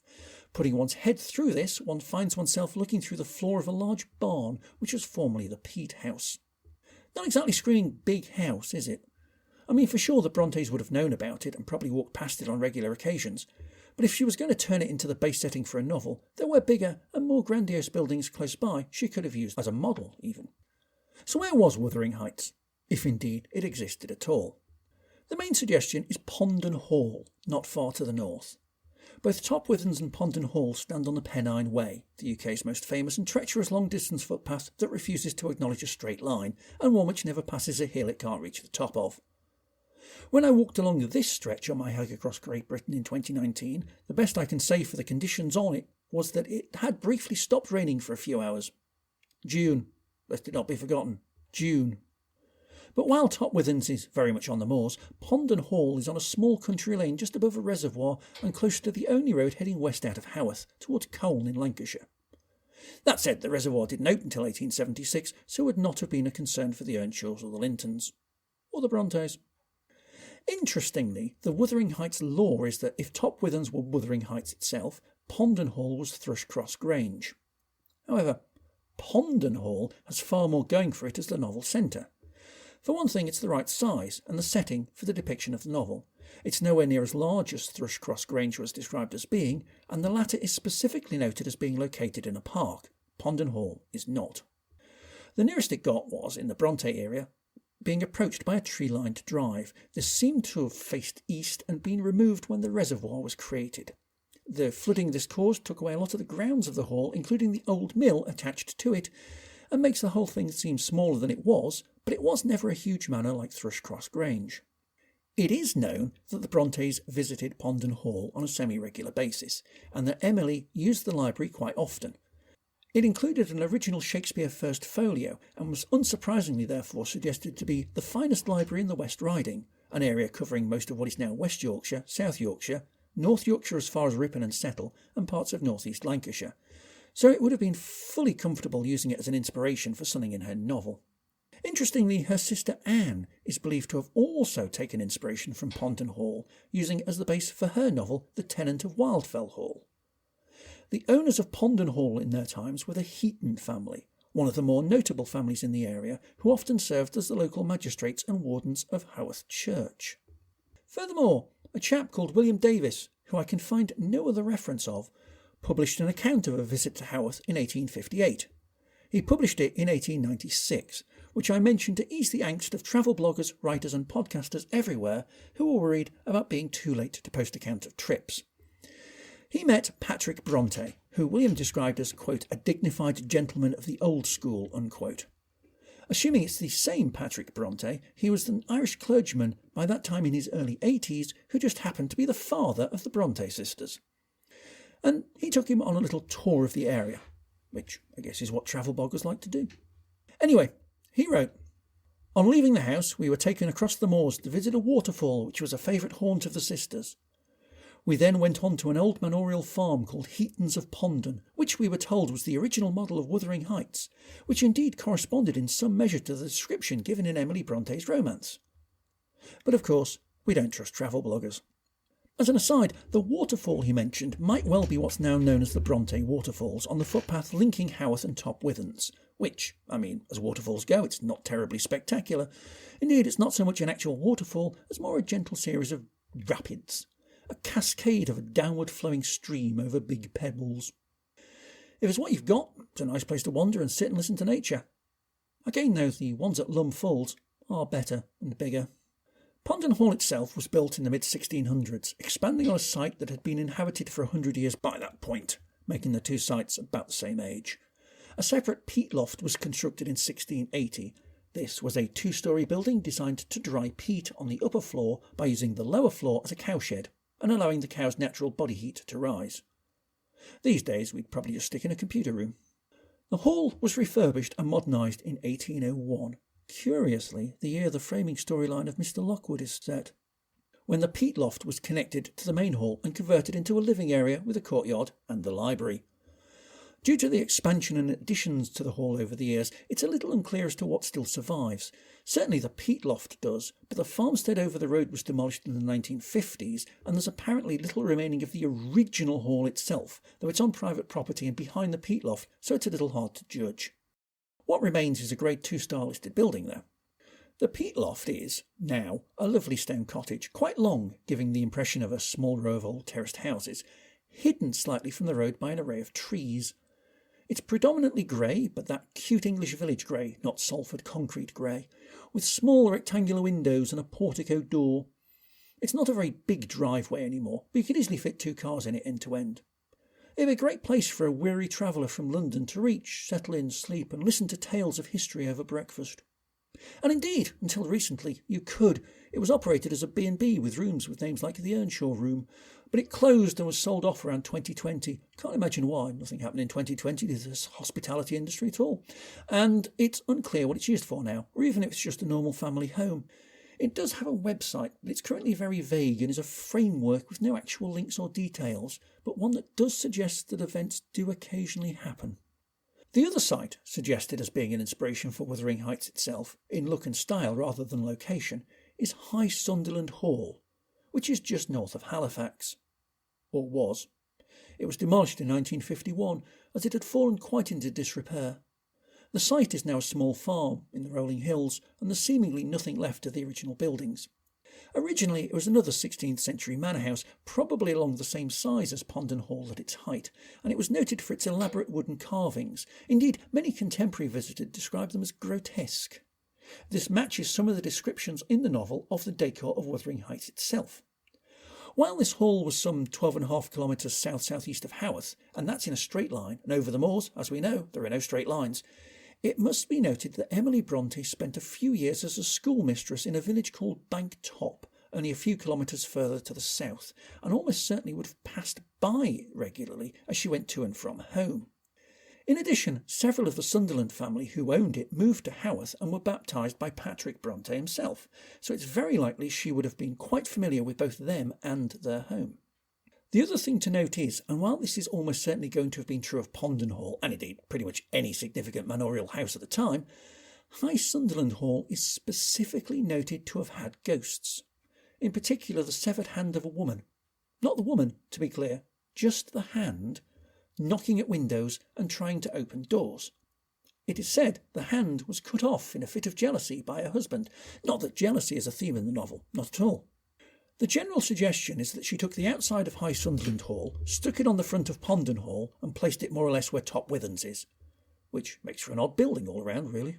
Putting one's head through this, one finds oneself looking through the floor of a large barn, which was formerly the peat house. Not exactly screaming big house, is it? I mean, for sure the Brontes would have known about it and probably walked past it on regular occasions, but if she was going to turn it into the base setting for a novel, there were bigger and more grandiose buildings close by she could have used as a model, even. So where was Wuthering Heights, if indeed it existed at all? The main suggestion is Pondon Hall, not far to the north. Both Top Withens and Pondon Hall stand on the Pennine Way, the UK's most famous and treacherous long-distance footpath that refuses to acknowledge a straight line, and one which never passes a hill it can't reach the top of. When I walked along this stretch on my hike across Great Britain in 2019, the best I can say for the conditions on it was that it had briefly stopped raining for a few hours. June. Lest it not be forgotten. June. But while Top Withens is very much on the moors, Pondon Hall is on a small country lane just above a reservoir and close to the only road heading west out of Haworth towards Colne in Lancashire. That said, the reservoir didn't open until 1876, so would not have been a concern for the Earnshaws or the Lintons. Or the Brontes. Interestingly, the Wuthering Heights law is that if Top Withens were Wuthering Heights itself, Pondon Hall was Thrushcross Grange. However, Pondon Hall has far more going for it as the novel centre. For one thing, it's the right size and the setting for the depiction of the novel. It's nowhere near as large as Thrushcross Grange was described as being, and the latter is specifically noted as being located in a park. Pondon Hall is not. The nearest it got was, in the Bronte area, being approached by a tree-lined drive. This seemed to have faced east and been removed when the reservoir was created. The flooding this caused took away a lot of the grounds of the hall, including the old mill attached to it, and makes the whole thing seem smaller than it was, but it was never a huge manor like Thrushcross Grange. It is known that the Brontes visited Pondon Hall on a semi-regular basis, and that Emily used the library quite often. It included an original Shakespeare First Folio, and was unsurprisingly therefore suggested to be the finest library in the West Riding, an area covering most of what is now West Yorkshire, South Yorkshire, North Yorkshire as far as Ripon and Settle, and parts of North East Lancashire, so it would have been fully comfortable using it as an inspiration for something in her novel. Interestingly, her sister Anne is believed to have also taken inspiration from Pondon Hall, using it as the base for her novel The Tenant of Wildfell Hall. The owners of Pondon Hall in their times were the Heaton family, one of the more notable families in the area, who often served as the local magistrates and wardens of Haworth Church. Furthermore, a chap called William Davis, who I can find no other reference of, published an account of a visit to Haworth in 1858. He published it in 1896, which I mention to ease the angst of travel bloggers, writers and podcasters everywhere who were worried about being too late to post accounts of trips. He met Patrick Bronte, who William described as, quote, a dignified gentleman of the old school, unquote. Assuming it's the same Patrick Bronte, he was an Irish clergyman by that time in his early 80s who just happened to be the father of the Bronte sisters. And he took him on a little tour of the area, which I guess is what travel bloggers like to do. Anyway, he wrote, on leaving the house, we were taken across the moors to visit a waterfall which was a favourite haunt of the sisters. We then went on to an old manorial farm called Heatons of Pondon, which we were told was the original model of Wuthering Heights, which indeed corresponded in some measure to the description given in Emily Bronte's romance. But of course, we don't trust travel bloggers. As an aside, the waterfall he mentioned might well be what's now known as the Bronte Waterfalls on the footpath linking Haworth and Top Withens, which, as waterfalls go, it's not terribly spectacular. Indeed, it's not so much an actual waterfall as more a gentle series of rapids, a cascade of a downward-flowing stream over big pebbles. If it's what you've got, it's a nice place to wander and sit and listen to nature. Again, though, the ones at Lum Falls are better and bigger. Pondon Hall itself was built in the mid-1600s, expanding on a site that had been inhabited for 100 years by that point, making the two sites about the same age. A separate peat loft was constructed in 1680. This was a two-storey building designed to dry peat on the upper floor by using the lower floor as a cowshed and allowing the cow's natural body heat to rise. These days we'd probably just stick in a computer room. The hall was refurbished and modernised in 1801. Curiously, the year the framing storyline of Mr. Lockwood is set, when the peat loft was connected to the main hall and converted into a living area with a courtyard and the library. Due to the expansion and additions to the hall over the years, it's a little unclear as to what still survives. Certainly the peat loft does, but the farmstead over the road was demolished in the 1950s, and there's apparently little remaining of the original hall itself, though it's on private property and behind the peat loft, so it's a little hard to judge. What remains is a Grade 2 star listed building, though. The peat loft is, now, a lovely stone cottage, quite long, giving the impression of a small row of old terraced houses, hidden slightly from the road by an array of trees. It's predominantly grey, but that cute English village grey, not Salford concrete grey, with small rectangular windows and a portico door. It's not a very big driveway anymore, but you could easily fit 2 cars in it end to end. It'd be a great place for a weary traveller from London to reach, settle in, sleep, and listen to tales of history over breakfast. And indeed, until recently, you could. It was operated as a B&B with rooms with names like the Earnshaw Room, But it closed and was sold off around 2020. Can't imagine why. Nothing happened in 2020 to this hospitality industry at all. And it's unclear what it's used for now, or even if it's just a normal family home. It does have a website, but it's currently very vague and is a framework with no actual links or details, but one that does suggest that events do occasionally happen. The other site, suggested as being an inspiration for Wuthering Heights itself, in look and style rather than location, is High Sunderland Hall, which is just north of Halifax. Or was. It was demolished in 1951, as it had fallen quite into disrepair. The site is now a small farm in the rolling hills, and there's seemingly nothing left of the original buildings. Originally it was another 16th century manor house, probably along the same size as Pondon Hall at its height, and it was noted for its elaborate wooden carvings. Indeed, many contemporary visitors describe them as grotesque. This matches some of the descriptions in the novel of the decor of Wuthering Heights itself. While this hall was some 12.5 kilometres south-southeast of Haworth, and that's in a straight line, and over the moors, as we know, there are no straight lines, it must be noted that Emily Bronte spent a few years as a schoolmistress in a village called Bank Top, only a few kilometres further to the south, and almost certainly would have passed by it regularly as she went to and from home. In addition, several of the Sunderland family who owned it moved to Haworth and were baptised by Patrick Bronte himself, so it's very likely she would have been quite familiar with both them and their home. The other thing to note is, and while this is almost certainly going to have been true of Pondon Hall, and indeed pretty much any significant manorial house at the time, High Sunderland Hall is specifically noted to have had ghosts. In particular, the severed hand of a woman. Not the woman, to be clear, just the hand, knocking at windows and trying to open doors. It is said the hand was cut off in a fit of jealousy by her husband. Not that jealousy is a theme in the novel, not at all. The general suggestion is that she took the outside of High Sunderland Hall, stuck it on the front of Pondon Hall, and placed it more or less where Top Withens is, which makes for an odd building all round, really.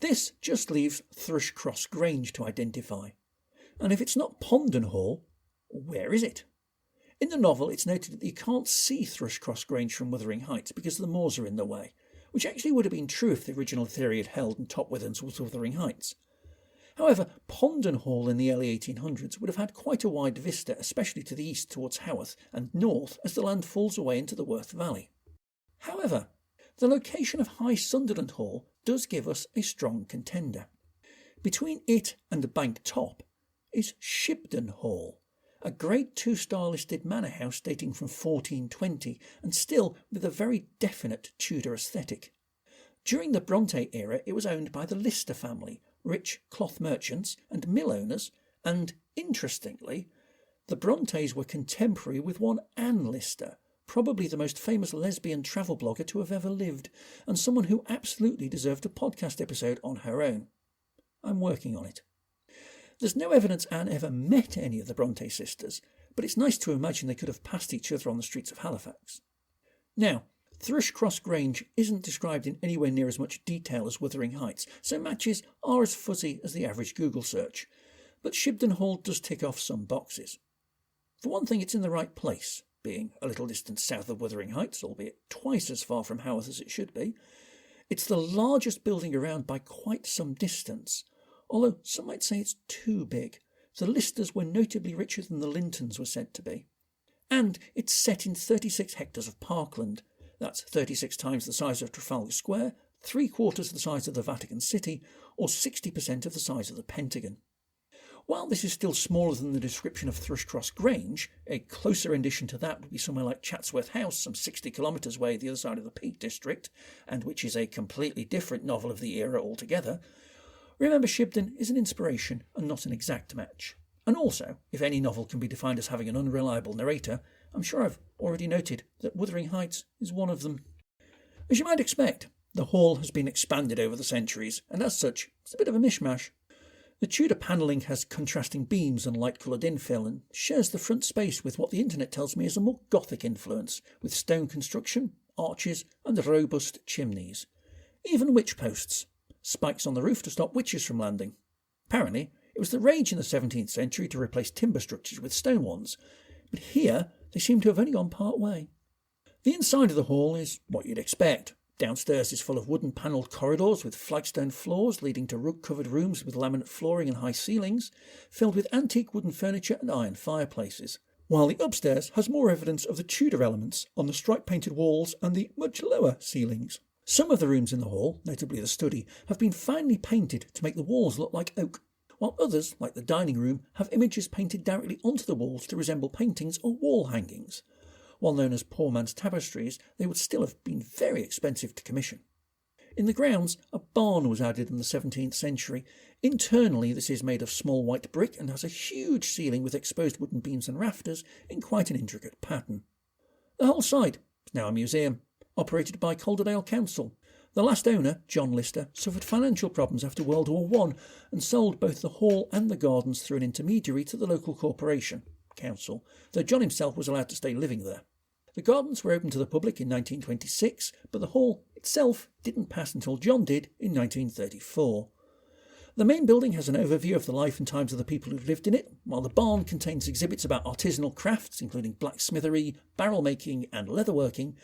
This just leaves Thrushcross Grange to identify. And if it's not Pondon Hall, where is it? In the novel, it's noted that you can't see Thrushcross Grange from Wuthering Heights because the moors are in the way, which actually would have been true if the original theory had held and Top Withens was Wuthering Heights. However, Pondon Hall in the early 1800s would have had quite a wide vista, especially to the east towards Haworth and north as the land falls away into the Worth Valley. However, the location of High Sunderland Hall does give us a strong contender. Between it and Bank Top is Shibden Hall, a Grade 2 star listed manor house dating from 1420 and still with a very definite Tudor aesthetic. During the Bronte era it was owned by the Lister family, rich cloth merchants and mill owners, and, interestingly, the Brontes were contemporary with one Anne Lister, probably the most famous lesbian travel blogger to have ever lived, and someone who absolutely deserved a podcast episode on her own. I'm working on it. There's no evidence Anne ever met any of the Bronte sisters, but it's nice to imagine they could have passed each other on the streets of Halifax. Now, Thrushcross Grange isn't described in anywhere near as much detail as Wuthering Heights, so matches are as fuzzy as the average Google search, but Shibden Hall does tick off some boxes. For one thing, it's in the right place, being a little distance south of Wuthering Heights, albeit twice as far from Haworth as it should be. It's the largest building around by quite some distance, although some might say it's too big. The Listers were notably richer than the Lintons were said to be. And it's set in 36 hectares of parkland. That's 36 times the size of Trafalgar Square, 3/4 the size of the Vatican City, or 60% of the size of the Pentagon. While this is still smaller than the description of Thrushcross Grange, a closer addition to that would be somewhere like Chatsworth House, some 60 kilometres away the other side of the Peak District, and which is a completely different novel of the era altogether. Remember, Shibden is an inspiration and not an exact match. And also, if any novel can be defined as having an unreliable narrator, I'm sure I've already noted that Wuthering Heights is one of them. As you might expect, the hall has been expanded over the centuries, and as such, it's a bit of a mishmash. The Tudor panelling has contrasting beams and light-coloured infill, and shares the front space with what the internet tells me is a more Gothic influence, with stone construction, arches, and robust chimneys. Even witch posts, spikes on the roof to stop witches from landing. Apparently, it was the rage in the 17th century to replace timber structures with stone ones, but here they seem to have only gone part way. The inside of the hall is what you'd expect. Downstairs is full of wooden panelled corridors with flagstone floors leading to rug-covered rooms with laminate flooring and high ceilings, filled with antique wooden furniture and iron fireplaces. while the upstairs has more evidence of the Tudor elements on the stripe-painted walls and the much lower ceilings. Some of the rooms in the hall, notably the study, have been finely painted to make the walls look like oak, while others, like the dining room, have images painted directly onto the walls to resemble paintings or wall hangings. While known as poor man's tapestries, they would still have been very expensive to commission. In the grounds, a barn was added in the 17th century. Internally, this is made of small white brick and has a huge ceiling with exposed wooden beams and rafters in quite an intricate pattern. The whole site is now a museum, operated by Calderdale Council. The last owner, John Lister, suffered financial problems after World War I and sold both the hall and the gardens through an intermediary to the local corporation, council, though John himself was allowed to stay living there. The gardens were opened to the public in 1926, but the hall itself didn't pass until John did in 1934. The main building has an overview of the life and times of the people who lived in it, while the barn contains exhibits about artisanal crafts, including blacksmithery, barrel making and leatherworking,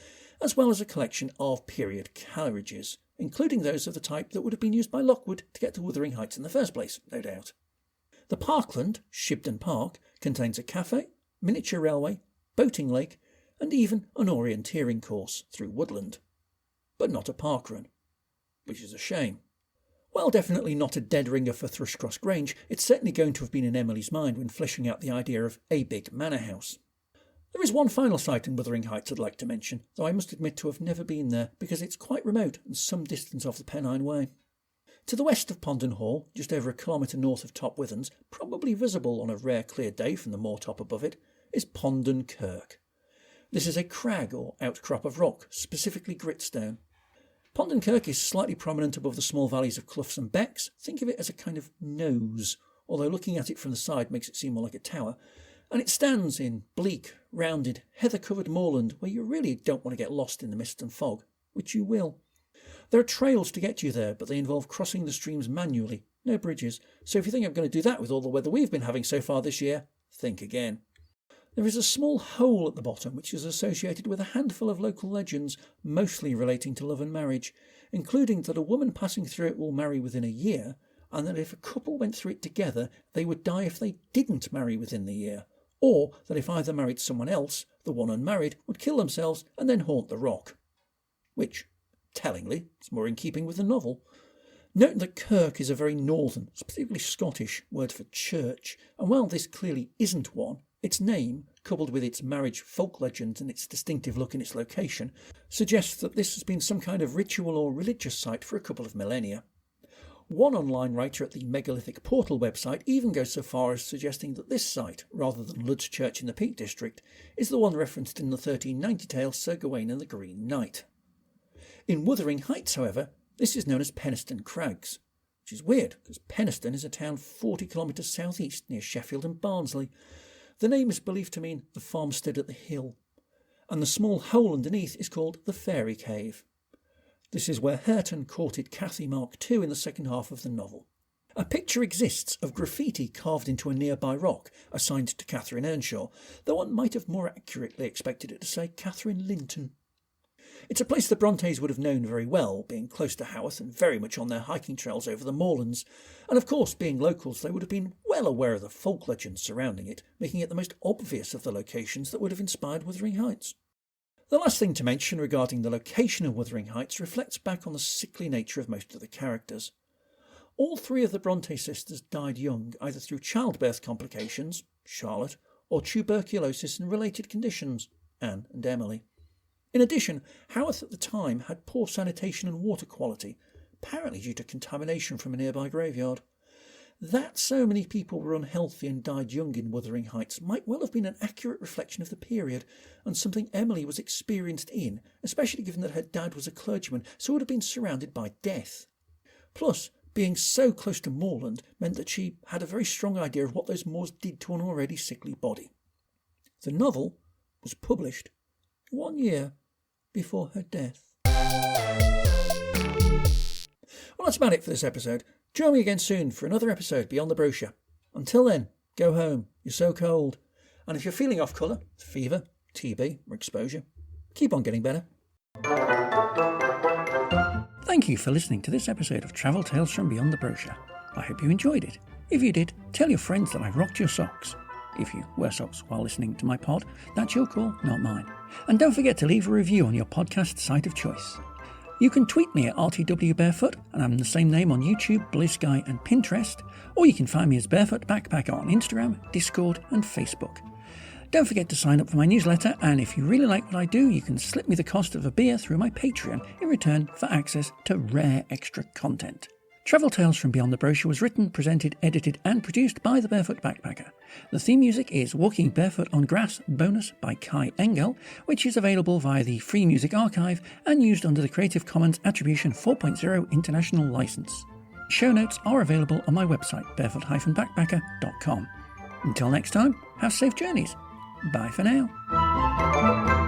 as well as a collection of period carriages, including those of the type that would have been used by Lockwood to get to Wuthering Heights in the first place, no doubt. The parkland, Shibden Park, contains a cafe, miniature railway, boating lake, and even an orienteering course through woodland. But not a parkrun, which is a shame. While definitely not a dead ringer for Thrushcross Grange, it's certainly going to have been in Emily's mind when fleshing out the idea of a big manor house. There is one final site in Wuthering Heights I'd like to mention, though I must admit to have never been there because it's quite remote and some distance off the Pennine Way. To the west of Pondon Hall, just over a kilometre north of Top Withens, probably visible on a rare clear day from the moortop above it, is Pondon Kirk. This is a crag or outcrop of rock, specifically gritstone. Pondon Kirk is slightly prominent above the small valleys of Cloughs and Becks. Think of it as a kind of nose, although looking at it from the side makes it seem more like a tower. And it stands in bleak, rounded, heather-covered moorland where you really don't want to get lost in the mist and fog, which you will. There are trails to get you there, but they involve crossing the streams manually, no bridges, so if you think I'm going to do that with all the weather we've been having so far this year, think again. There is a small hole at the bottom which is associated with a handful of local legends, mostly relating to love and marriage, including that a woman passing through it will marry within a year, and that if a couple went through it together, they would die if they didn't marry within the year, or that if either married someone else, the one unmarried would kill themselves and then haunt the rock. Which, tellingly, is more in keeping with the novel. Note that Kirk is a very northern, specifically Scottish, word for church, and while this clearly isn't one, its name, coupled with its marriage folk legend and its distinctive look in its location, suggests that this has been some kind of ritual or religious site for a couple of millennia. One online writer at the Megalithic Portal website even goes so far as suggesting that this site, rather than Lud's Church in the Peak District, is the one referenced in the 1390 tale Sir Gawain and the Green Knight. In Wuthering Heights, however, this is known as Penistone Crags, which is weird because Penistone is a town 40 kilometres southeast near Sheffield and Barnsley. The name is believed to mean the farmstead at the hill, and the small hole underneath is called the Fairy Cave. This is where Hareton courted Cathy Mark II in the second half of the novel. A picture exists of graffiti carved into a nearby rock assigned to Catherine Earnshaw, though one might have more accurately expected it to say Catherine Linton. It's a place the Brontes would have known very well, being close to Haworth and very much on their hiking trails over the moorlands, and of course, being locals, they would have been well aware of the folk legends surrounding it, making it the most obvious of the locations that would have inspired Wuthering Heights. The last thing to mention regarding the location of Wuthering Heights reflects back on the sickly nature of most of the characters. All three of the Bronte sisters died young, either through childbirth complications, Charlotte, or tuberculosis and related conditions, Anne and Emily. In addition, Haworth at the time had poor sanitation and water quality, apparently due to contamination from a nearby graveyard. That so many people were unhealthy and died young in Wuthering Heights might well have been an accurate reflection of the period, and something Emily was experienced in, especially given that her dad was a clergyman, so would have been surrounded by death. Plus, being so close to moorland meant that she had a very strong idea of what those moors did to an already sickly body. The novel was published 1 year before her death. Well, that's about it for this episode. Join me again soon for another episode beyond the brochure. Until then, go home. You're so cold. And if you're feeling off colour, fever, TB or exposure, keep on getting better. Thank you for listening to this episode of Travel Tales from Beyond the Brochure. I hope you enjoyed it. If you did, tell your friends that I rocked your socks. If you wear socks while listening to my pod, that's your call, not mine. And don't forget to leave a review on your podcast site of choice. You can tweet me at RTWBarefoot, and I'm the same name on YouTube, Blue Sky and Pinterest, or you can find me as Barefoot Backpacker on Instagram, Discord and Facebook. Don't forget to sign up for my newsletter, and if you really like what I do, you can slip me the cost of a beer through my Patreon in return for access to rare extra content. Travel Tales from Beyond the Brochure was written, presented, edited and produced by the Barefoot Backpacker. The theme music is Walking Barefoot on Grass Bonus by Kai Engel, which is available via the Free Music Archive and used under the Creative Commons Attribution 4.0 International License. Show notes are available on my website, barefoot-backpacker.com. Until next time, have safe journeys. Bye for now.